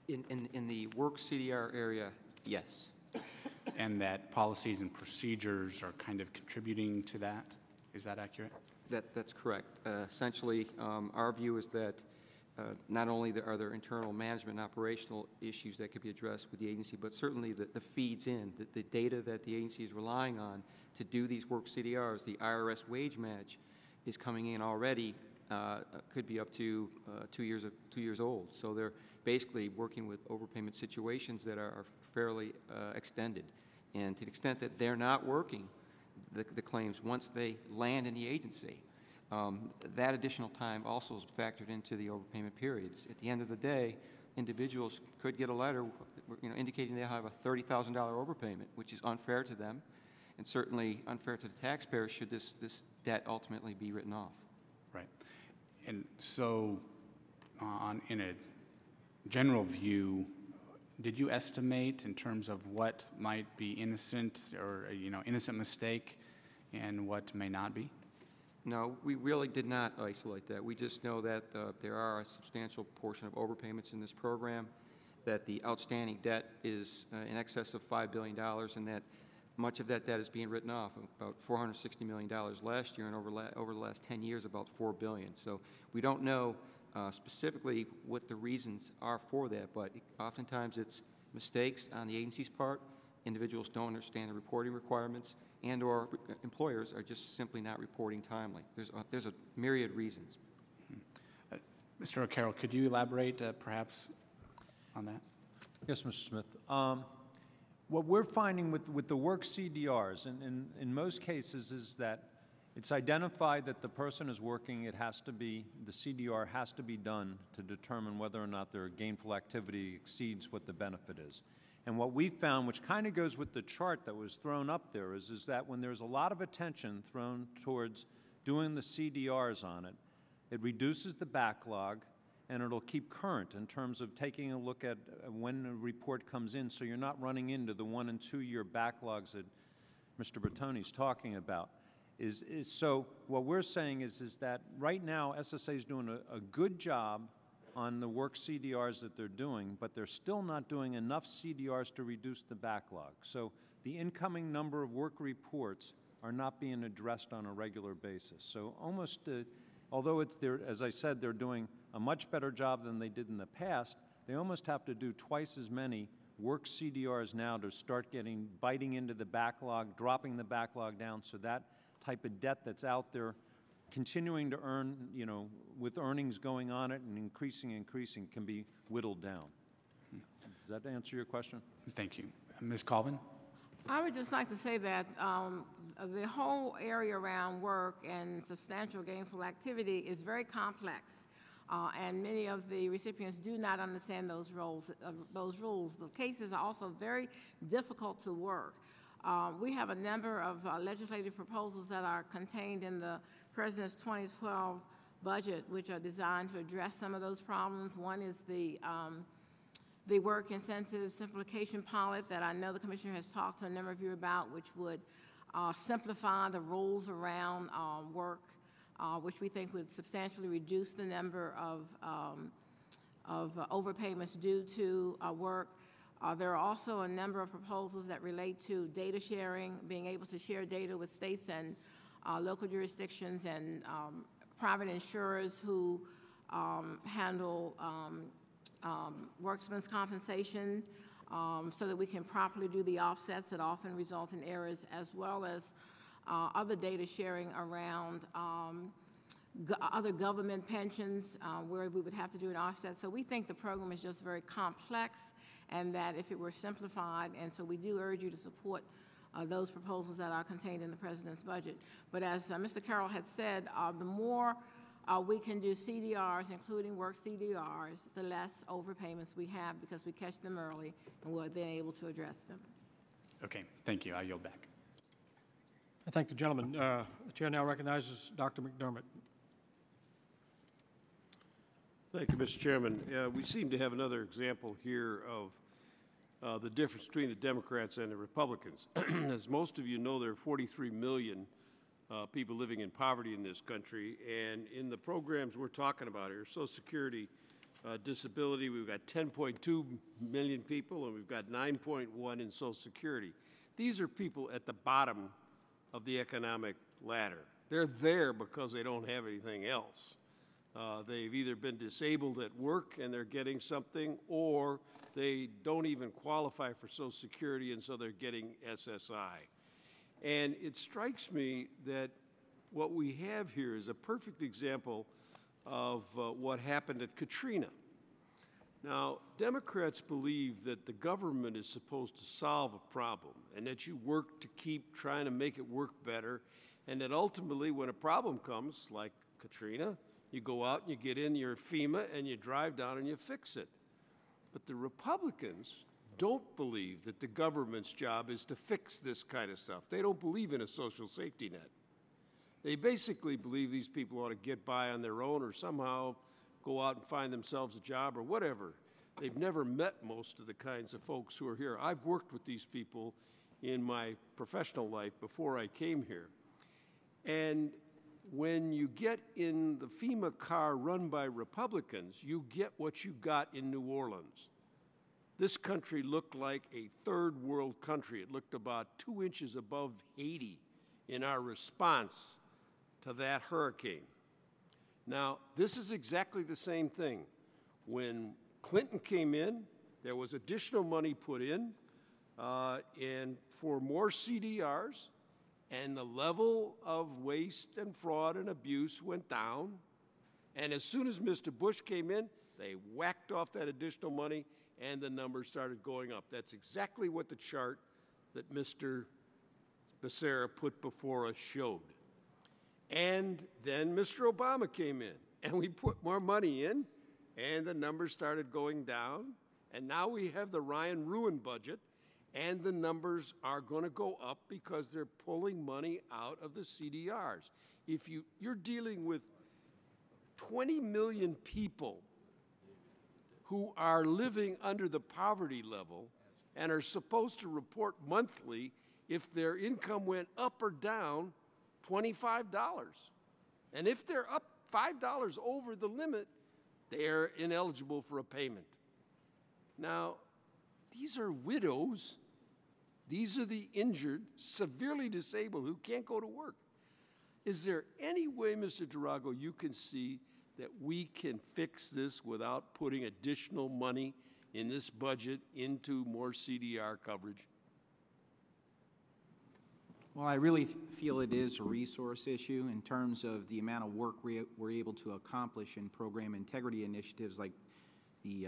In the work CDR area, yes. And that policies and procedures are kind of contributing to that? Is that accurate? That's correct. Essentially, our view is that not only are there internal management and operational issues that could be addressed with the agency, but certainly the feeds in, the data that the agency is relying on to do these work CDRs, the IRS wage match is coming in already, could be up to 2 years old. So they're basically working with overpayment situations that are fairly extended. And to the extent that they're not working the claims once they land in the agency, that additional time also is factored into the overpayment periods. At the end of the day, individuals could get a letter, indicating they have a $30,000 overpayment, which is unfair to them, and certainly unfair to the taxpayer should this debt ultimately be written off. Right. And so, in a general view, did you estimate in terms of what might be innocent or innocent mistake, and what may not be? No, we really did not isolate that. We just know that there are a substantial portion of overpayments in this program, that the outstanding debt is in excess of $5 billion, and that much of that debt is being written off, about $460 million last year, and over the last 10 years, about $4 billion. So we don't know specifically what the reasons are for that, but oftentimes it's mistakes on the agency's part. Individuals don't understand the reporting requirements, and or employers are just simply not reporting timely. There's a myriad of reasons. Mr. O'Carroll, could you elaborate perhaps on that? Yes, Mr. Smith. What we're finding with the work CDRs, in most cases, is that it's identified that the person is working. It has to be, the CDR has to be done to determine whether or not their gainful activity exceeds what the benefit is. And what we found, which kind of goes with the chart that was thrown up there, is that when there's a lot of attention thrown towards doing the CDRs on it, it reduces the backlog, and it'll keep current in terms of taking a look at when a report comes in, so you're not running into the 1- and 2-year backlogs that Mr. Bertoni's talking about. So what we're saying is that right now SSA is doing a good job on the work CDRs that they're doing, but they're still not doing enough CDRs to reduce the backlog. So the incoming number of work reports are not being addressed on a regular basis. So almost, although as I said, they're doing a much better job than they did in the past, they almost have to do twice as many work CDRs now to start biting into the backlog, dropping the backlog down, so that type of debt that's out there continuing to earn, with earnings going on it and increasing, can be whittled down. Does that answer your question? Thank you. Ms. Colvin? I would just like to say that the whole area around work and substantial gainful activity is very complex, and many of the recipients do not understand those rules. The cases are also very difficult to work. We have a number of legislative proposals that are contained in the President's 2012 budget, which are designed to address some of those problems. One is the work incentive simplification pilot that I know the Commissioner has talked to a number of you about, which would simplify the rules around work, which we think would substantially reduce the number of overpayments due to work. There are also a number of proposals that relate to data sharing, being able to share data with states and local jurisdictions and private insurers who handle workmen's compensation, so that we can properly do the offsets that often result in errors, as well as other data sharing around other government pensions where we would have to do an offset. So we think the program is just very complex, and that if it were simplified, and so we do urge you to support those proposals that are contained in the President's budget. But as Mr. Carroll had said, the more we can do CDRs, including work CDRs, the less overpayments we have, because we catch them early and we're then able to address them. Okay, thank you. I yield back. I thank the gentleman. The chair now recognizes Dr. McDermott. Thank you, Mr. Chairman. We seem to have another example here of the difference between the Democrats and the Republicans. As most of you know, there are 43 million people living in poverty in this country, and in the programs we're talking about here, Social Security, disability, we've got 10.2 million people, and we've got 9.1 in Social Security. These are people at the bottom of the economic ladder. They're there because they don't have anything else. They've either been disabled at work and they're getting something, or they don't even qualify for Social Security, and so they're getting SSI. And it strikes me that what we have here is a perfect example of what happened at Katrina. Now, Democrats believe that the government is supposed to solve a problem, and that you work to keep trying to make it work better, and that ultimately when a problem comes, like Katrina, you go out and you get in your FEMA and you drive down and you fix it. But the Republicans don't believe that the government's job is to fix this kind of stuff. They don't believe in a social safety net. They basically believe these people ought to get by on their own or somehow go out and find themselves a job or whatever. They've never met most of the kinds of folks who are here. I've worked with these people in my professional life before I came here. And when you get in the FEMA car run by Republicans, you get what you got in New Orleans. This country looked like a third world country. It looked about 2 inches above Haiti in our response to that hurricane. Now, this is exactly the same thing. When Clinton came in, there was additional money put in and for more CDRs, and the level of waste and fraud and abuse went down. And as soon as Mr. Bush came in, they whacked off that additional money and the numbers started going up. That's exactly what the chart that Mr. Becerra put before us showed. And then Mr. Obama came in, and we put more money in, and the numbers started going down. And now we have the Ryan Ruin budget, and the numbers are going to go up because they're pulling money out of the CDRs. If you're dealing with 20 million people who are living under the poverty level and are supposed to report monthly if their income went up or down $25. And if they're up $5 over the limit, they're ineligible for a payment. Now, these are widows. These are the injured, severely disabled who can't go to work. Is there any way, Mr. Durago, you can see that we can fix this without putting additional money in this budget into more CDR coverage? Well, I really feel it is a resource issue in terms of the amount of work we're able to accomplish in program integrity initiatives like the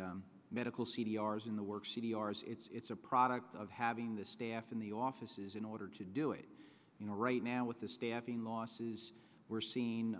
medical CDRs and the work CDRs. It's a product of having the staff in the offices in order to do it. You know, right now with the staffing losses, we're seeing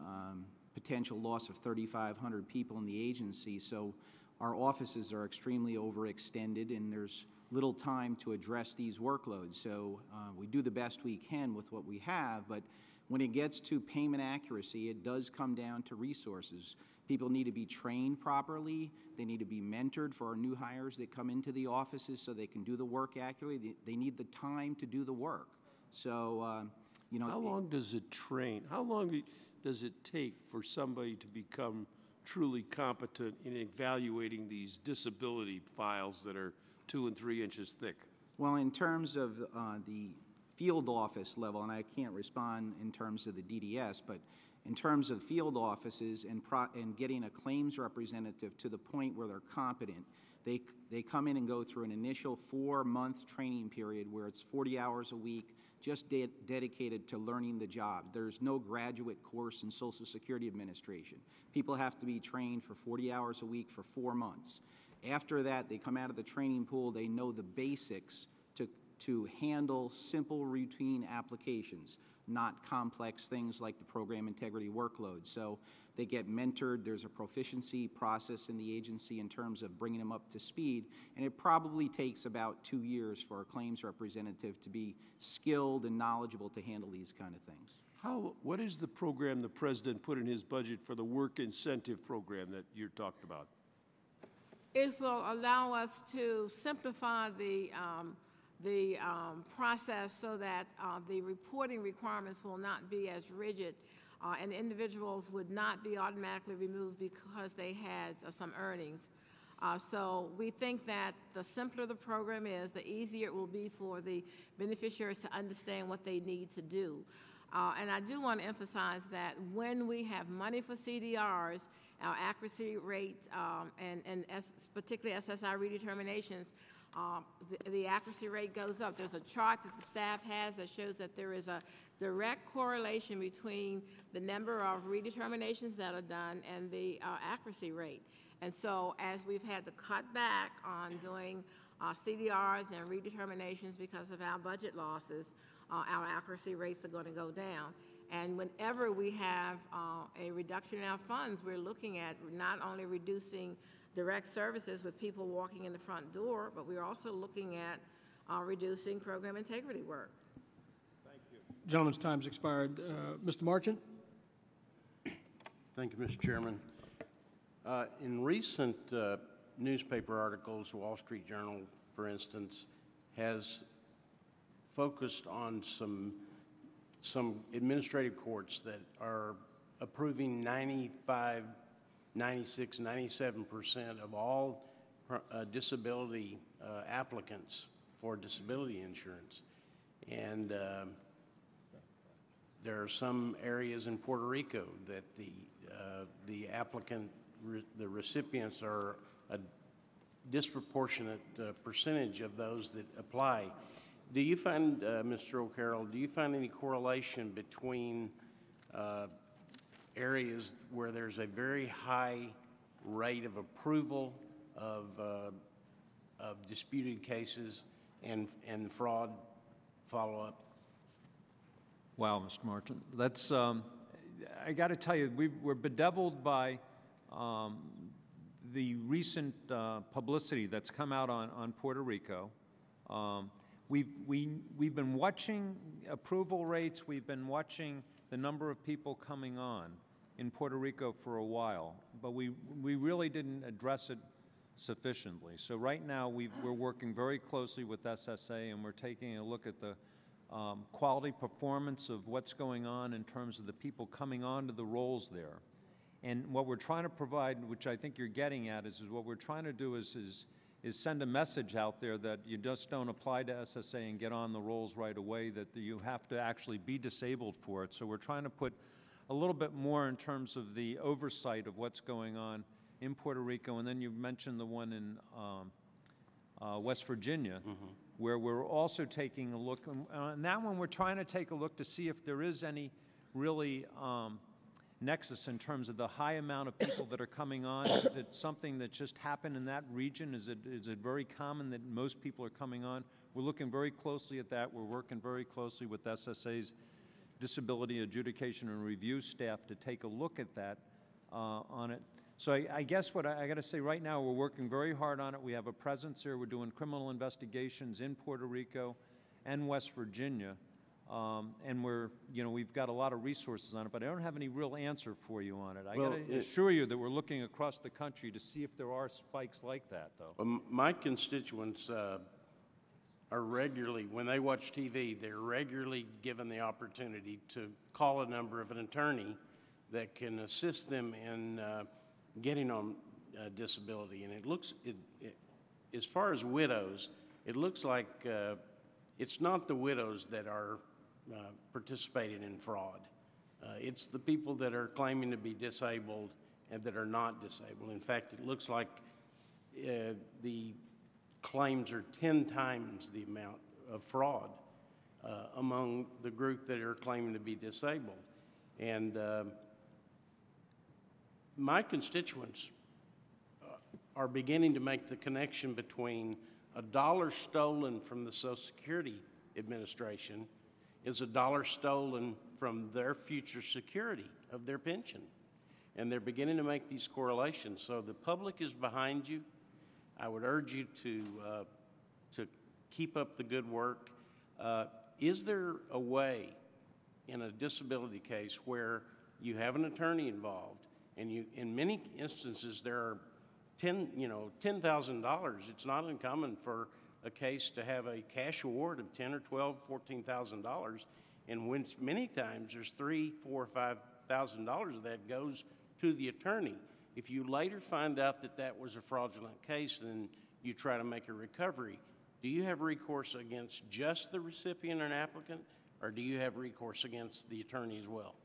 potential loss of 3,500 people in the agency. So our offices are extremely overextended, and there's little time to address these workloads. So we do the best we can with what we have, but when it gets to payment accuracy, it does come down to resources. People need to be trained properly. They need to be mentored for our new hires that come into the offices so they can do the work accurately. They need the time to do the work. So, you know. How long does it train? How long does it take for somebody to become truly competent in evaluating these disability files that are 2 and 3 inches thick? Well, in terms of the field office level, and I can't respond in terms of the DDS, but in terms of field offices and getting a claims representative to the point where they're competent, they come in and go through an initial 4-month training period where it's 40 hours a week just dedicated to learning the job. There's no graduate course in Social Security Administration. People have to be trained for 40 hours a week for 4 months. After that, they come out of the training pool, they know the basics to handle simple routine applications, not complex things like the program integrity workload. So they get mentored. There's a proficiency process in the agency in terms of bringing them up to speed, and it probably takes about 2 years for a claims representative to be skilled and knowledgeable to handle these kind of things. What is the program the President put in his budget for the work incentive program that you're talking about? It will allow us to simplify the process so that the reporting requirements will not be as rigid, and individuals would not be automatically removed because they had some earnings. So we think that the simpler the program is, the easier it will be for the beneficiaries to understand what they need to do. And I do want to emphasize that when we have money for CDRs, our accuracy rate and particularly SSI redeterminations, the accuracy rate goes up. There's a chart that the staff has that shows that there is a direct correlation between the number of redeterminations that are done and the accuracy rate. And so as we've had to cut back on doing CDRs and redeterminations because of our budget losses, our accuracy rates are going to go down. And whenever we have a reduction in our funds, we're looking at not only reducing direct services with people walking in the front door, but we're also looking at reducing program integrity work. Thank you. Gentleman's time's expired. Mr. Marchant? Thank you, Mr. Chairman. In recent newspaper articles, Wall Street Journal, for instance, has focused on some administrative courts that are approving 95, 96, 97% of all disability applicants for disability insurance. And there are some areas in Puerto Rico that the recipients are a disproportionate percentage of those that apply. Do you find, Mr. O'Carroll, do you find any correlation between areas where there's a very high rate of approval of disputed cases and fraud follow-up? Wow, Mr. Marchant, that's, I got to tell you, we're bedeviled by the recent publicity that's come out on Puerto Rico. We've been watching approval rates. We've been watching the number of people coming on in Puerto Rico for a while, but we really didn't address it sufficiently. So right now we're working very closely with SSA, and we're taking a look at the quality performance of what's going on in terms of the people coming onto the rolls there. And what we're trying to provide, which I think you're getting at, is what we're trying to do is send a message out there that you just don't apply to SSA and get on the rolls right away, that you have to actually be disabled for it. So we're trying to put a little bit more in terms of the oversight of what's going on in Puerto Rico. And then you mentioned the one in West Virginia, where we're also taking a look. And that one we're trying to take a look to see if there is any really nexus in terms of the high amount of people that are coming on. Is it something that just happened in that region? Is it very common that most people are coming on? We're looking very closely at that. We're working very closely with SSA's Disability Adjudication and Review staff to take a look at that on it. So I guess what I got to say right now, we're working very hard on it. We have a presence here. We're doing criminal investigations in Puerto Rico and West Virginia. And we've got a lot of resources on it, but I don't have any real answer for you on it. I got to assure you that we're looking across the country to see if there are spikes like that, though. My constituents are regularly, when they watch TV, they're regularly given the opportunity to call a number of an attorney that can assist them in getting on disability. And as far as widows, it looks like it's not the widows that are participating in fraud. It's the people that are claiming to be disabled and that are not disabled. In fact, it looks like the claims are 10 times the amount of fraud among the group that are claiming to be disabled. And my constituents are beginning to make the connection between $1 stolen from the Social Security Administration is $1 stolen from their future security of their pension. And they're beginning to make these correlations. So the public is behind you. I would urge you to keep up the good work. Is there a way in a disability case where you have an attorney involved, and you, in many instances, there are $10,000. It's not uncommon for a case to have a cash award of $10,000 or $12,000, $14,000, and when many times there's $3,000, $4,000, $5,000 of that goes to the attorney. If you later find out that that was a fraudulent case, then you try to make a recovery. Do you have recourse against just the recipient and applicant, or do you have recourse against the attorney as well?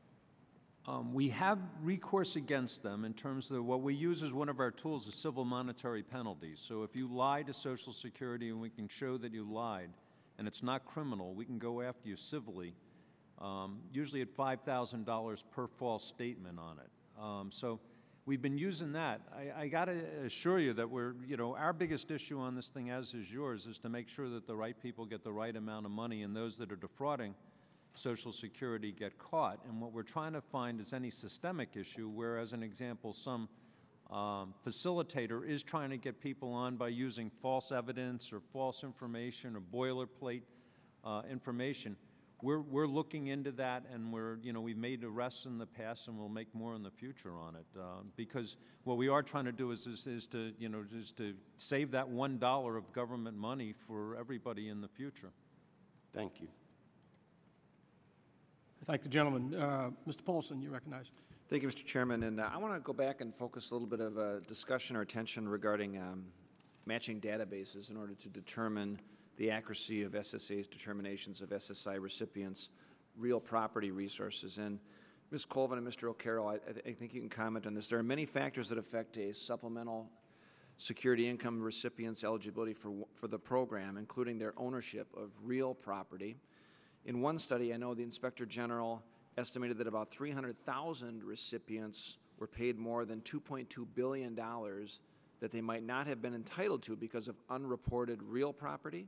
We have recourse against them in terms of what we use as one of our tools is civil monetary penalties. So if you lie to Social Security and we can show that you lied and it's not criminal, we can go after you civilly, usually at $5,000 per false statement on it. So we've been using that. I got to assure you that our biggest issue on this thing, as is yours, is to make sure that the right people get the right amount of money and those that are defrauding Social Security get caught. And what we're trying to find is any systemic issue where, as an example, some facilitator is trying to get people on by using false evidence or false information or boilerplate information. We're looking into that, and we've made arrests in the past, and we'll make more in the future on it. Because what we are trying to do is to save that $1 of government money for everybody in the future. Thank you. I thank the gentleman. Mr. Paulson, you recognized. Thank you, Mr. Chairman. And I want to go back and focus a little bit of a discussion or attention regarding matching databases in order to determine the accuracy of SSA's determinations of SSI recipients' real property resources. And Ms. Colvin and Mr. O'Carroll, I think you can comment on this. There are many factors that affect a supplemental security income recipient's eligibility for the program, including their ownership of real property. In one study, I know the Inspector General estimated that about 300,000 recipients were paid more than $2.2 billion that they might not have been entitled to because of unreported real property.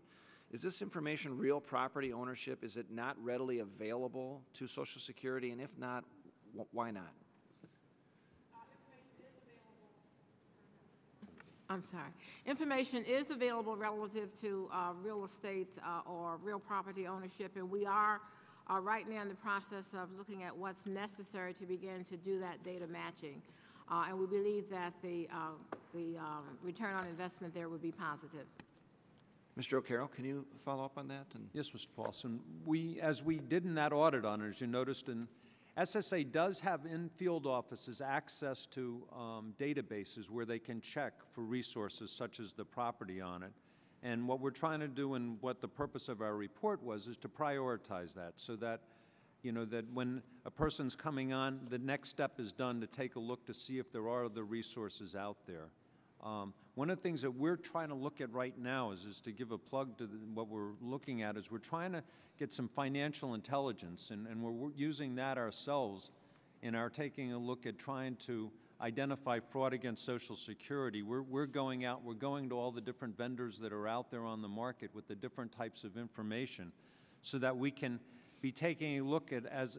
Is this information, real property ownership, is it not readily available to Social Security? And if not, why not? I'm sorry. Information is available relative to real estate or real property ownership, and we are right now in the process of looking at what's necessary to begin to do that data matching. And we believe that the return on investment there would be positive. Mr. O'Carroll, can you follow up on that? Yes, Mr. Paulson. As we did in that audit on it, as you noticed, SSA does have in field offices access to databases where they can check for resources such as the property on it. And what we're trying to do, and what the purpose of our report was, is to prioritize that so that that when a person's coming on, the next step is done to take a look to see if there are other resources out there. One of the things that we're trying to look at right now is to give a plug to what we're looking at is we're trying to get some financial intelligence, and we're using that ourselves in our taking a look at trying to identify fraud against Social Security. We're going out, we're going to all the different vendors that are out there on the market with the different types of information so that we can be taking a look at, as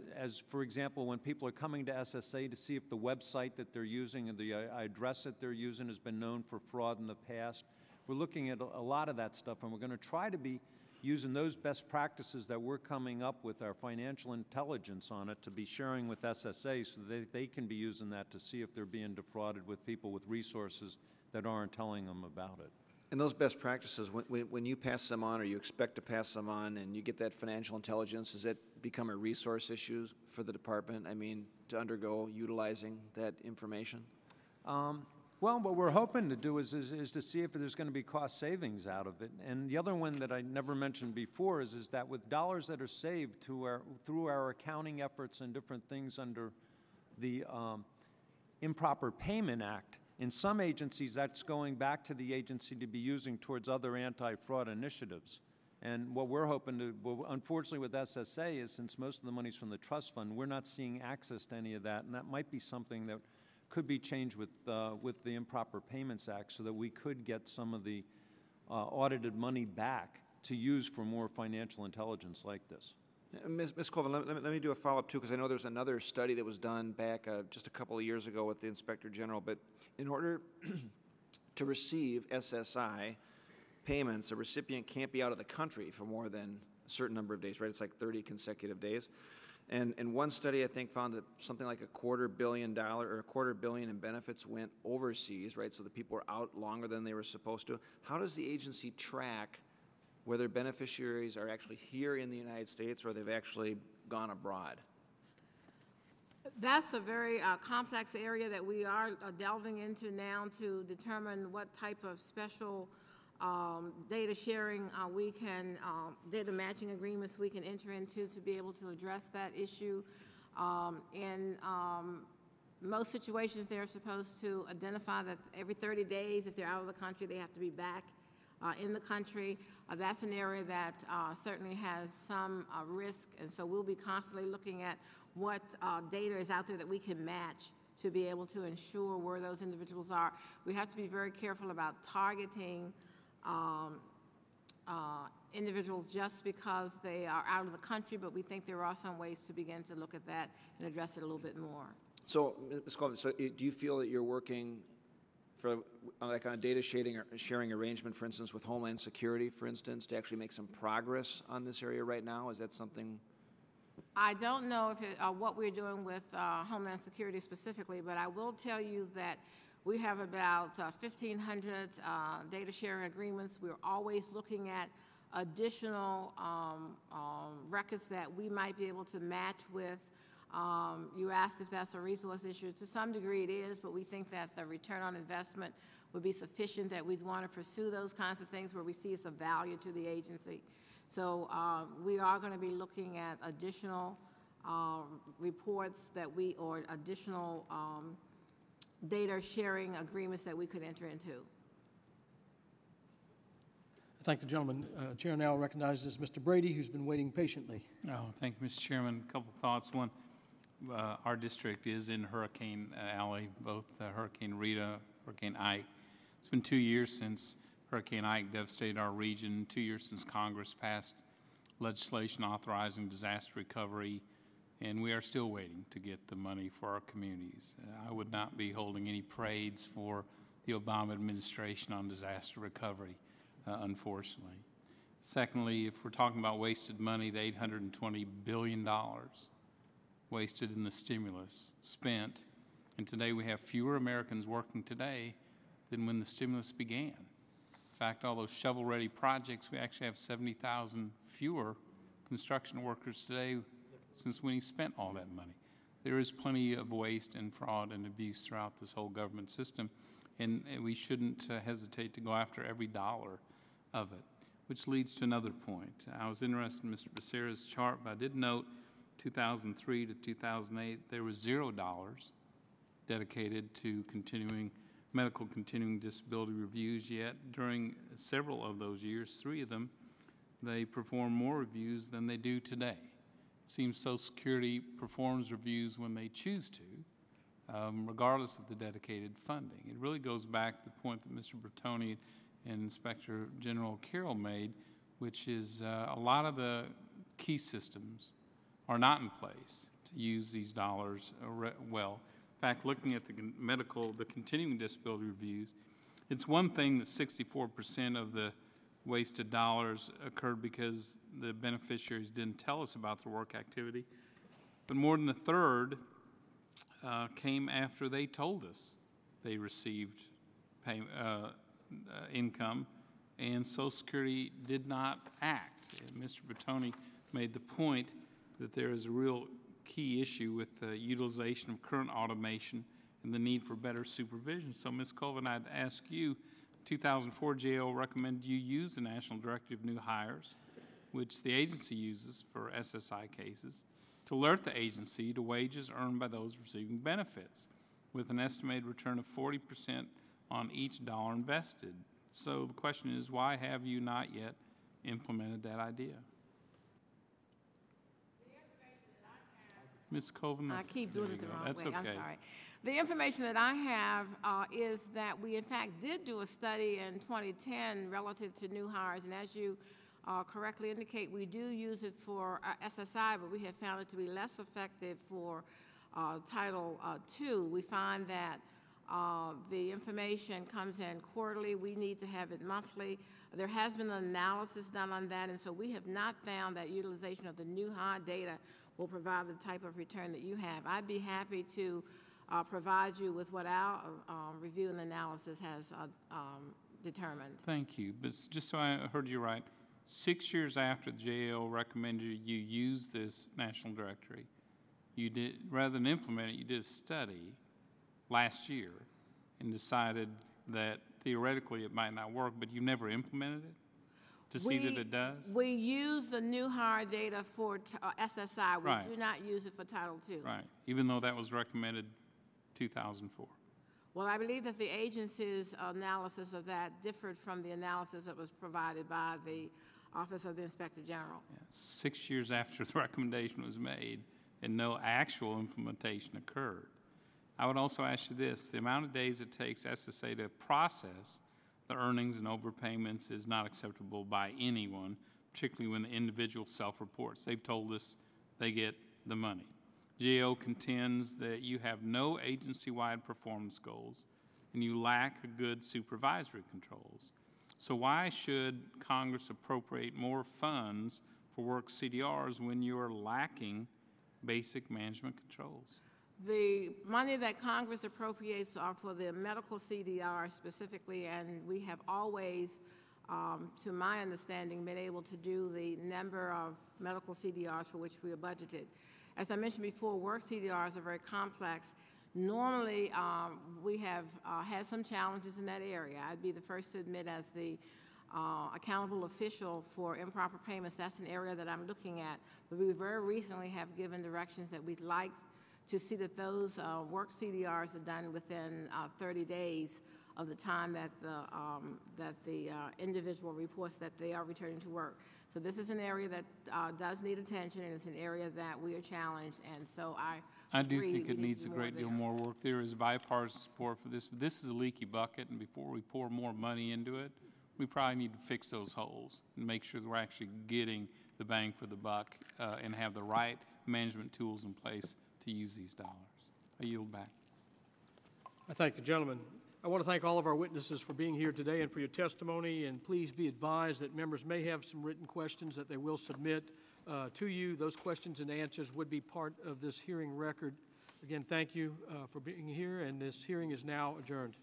for example, when people are coming to SSA to see if the website that they're using and the address that they're using has been known for fraud in the past. We're looking at a lot of that stuff, and we're going to try to be using those best practices that we're coming up with our financial intelligence on it to be sharing with SSA so that they can be using that to see if they're being defrauded with people with resources that aren't telling them about it. And those best practices, when you pass them on or you expect to pass them on and you get that financial intelligence, does it become a resource issue for the department, to undergo utilizing that information? Well, what we're hoping to do is to see if there's going to be cost savings out of it. And the other one that I never mentioned before is that with dollars that are saved through our accounting efforts and different things under the Improper Payment Act, in some agencies that's going back to the agency to be using towards other anti-fraud initiatives. And what we're hoping to, well, unfortunately with SSA is since most of the money's from the trust fund, we're not seeing access to any of that, and that might be something that could be changed with the Improper Payments Act so that we could get some of the audited money back to use for more financial intelligence like this. Ms. Colvin, let me do a follow-up too, because I know there's another study that was done back just a couple of years ago with the Inspector General, but in order to receive SSI payments, a recipient can't be out of the country for more than a certain number of days, right? It's like 30 consecutive days. And one study, I think, found that something like $250 million or $250 million in benefits went overseas, right? So the people were out longer than they were supposed to. How does the agency track whether beneficiaries are actually here in the United States or they've actually gone abroad? That's a very complex area that we are delving into now to determine what type of special data sharing we can, data matching agreements we can enter into to be able to address that issue. In most situations, they're supposed to identify that every 30 days, if they're out of the country, they have to be back in the country. That's an area that certainly has some risk, and so we'll be constantly looking at what data is out there that we can match to be able to ensure where those individuals are. We have to be very careful about targeting individuals just because they are out of the country, but we think there are some ways to begin to look at that and address it a little bit more. So, Ms. Colvin, so do you feel that you're working for like on a data sharing arrangement, for instance, with Homeland Security, for instance, to actually make some progress on this area right now? Is that something? I don't know if what we're doing with Homeland Security specifically, but I will tell you that we have about 1,500 data sharing agreements. We're always looking at additional records that we might be able to match with. You asked if that's a resource issue. To some degree it is, but we think that the return on investment would be sufficient, that we'd want to pursue those kinds of things where we see it's of value to the agency. So we are going to be looking at additional reports that or additional data sharing agreements that we could enter into. I thank the gentleman. Chair now recognizes Mr. Brady, who's been waiting patiently. Oh, thank you, Mr. Chairman. A couple of thoughts. One, our district is in Hurricane Alley, both Hurricane Rita, Hurricane Ike. It's been 2 years since Hurricane Ike devastated our region, 2 years since Congress passed legislation authorizing disaster recovery, and we are still waiting to get the money for our communities. I would not be holding any parades for the Obama administration on disaster recovery, unfortunately. Secondly, if we're talking about wasted money, the $820 billion wasted in the stimulus spent, and today we have fewer Americans working today than when the stimulus began. In fact, all those shovel-ready projects, we actually have 70,000 fewer construction workers today since when he spent all that money. There is plenty of waste and fraud and abuse throughout this whole government system, and we shouldn't hesitate to go after every dollar of it, which leads to another point. I was interested in Mr. Becerra's chart, but I did note 2003 to 2008, there was $0 dedicated to medical continuing disability reviews, yet during several of those years, 3 of them, they perform more reviews than they do today. It seems Social Security performs reviews when they choose to, regardless of the dedicated funding. It really goes back to the point that Mr. Bertoni and Inspector General Carroll made, which is a lot of the key systems are not in place to use these dollars well. In fact, looking at the continuing disability reviews, it's one thing that 64% of the wasted dollars occurred because the beneficiaries didn't tell us about their work activity, but more than a third came after they told us they received income, and Social Security did not act. And Mr. Bertoni made the point that there is a real key issue with the utilization of current automation and the need for better supervision. So, Ms. Colvin, I'd ask you, 2004 GAO recommended you use the National Directory of New Hires, which the agency uses for SSI cases, to alert the agency to wages earned by those receiving benefits, with an estimated return of 40% on each dollar invested. So the question is, why have you not yet implemented that idea? Ms. Colvin? I keep doing it the wrong way. That's okay. I'm sorry. The information that I have is that we, in fact, did do a study in 2010 relative to new hires, and as you correctly indicate, we do use it for SSI, but we have found it to be less effective for Title II. We find that the information comes in quarterly. We need to have it monthly. There has been an analysis done on that, and so we have not found that utilization of the new hire data will provide the type of return that you have. I'd be happy to provide you with what our review and analysis has determined. Thank you. But just so I heard you right, 6 years after the GAO recommended you use this national directory, you did, rather than implement it, you did a study last year and decided that theoretically it might not work, but you never implemented it to see that it does? We use the new hire data for SSI. We Right. do not use it for Title II. Right, even though that was recommended 2004. Well, I believe that the agency's analysis of that differed from the analysis that was provided by the Office of the Inspector General. Yeah, 6 years after the recommendation was made and no actual implementation occurred. I would also ask you this, the amount of days it takes SSA to process the earnings and overpayments is not acceptable by anyone, particularly when the individual self-reports. They've told us they get the money. GAO contends that you have no agency-wide performance goals and you lack good supervisory controls. So why should Congress appropriate more funds for work CDRs when you're lacking basic management controls? The money that Congress appropriates are for the medical CDR specifically, and we have always, to my understanding, been able to do the number of medical CDRs for which we are budgeted. As I mentioned before, work CDRs are very complex. Normally, we have had some challenges in that area. I'd be the first to admit, as the accountable official for improper payments, that's an area that I'm looking at. But we very recently have given directions that we'd like to see that those work CDRs are done within 30 days of the time that the individual reports that they are returning to work. So this is an area that does need attention, and it's an area that we are challenged, and so I do think it needs a great deal more work. There is bipartisan support for this, but this is a leaky bucket, and before we pour more money into it, we probably need to fix those holes and make sure that we're actually getting the bang for the buck and have the right management tools in place to use these dollars. I yield back. I thank the gentleman. I want to thank all of our witnesses for being here today and for your testimony, and please be advised that members may have some written questions that they will submit to you. Those questions and answers would be part of this hearing record. Again, thank you for being here, and this hearing is now adjourned.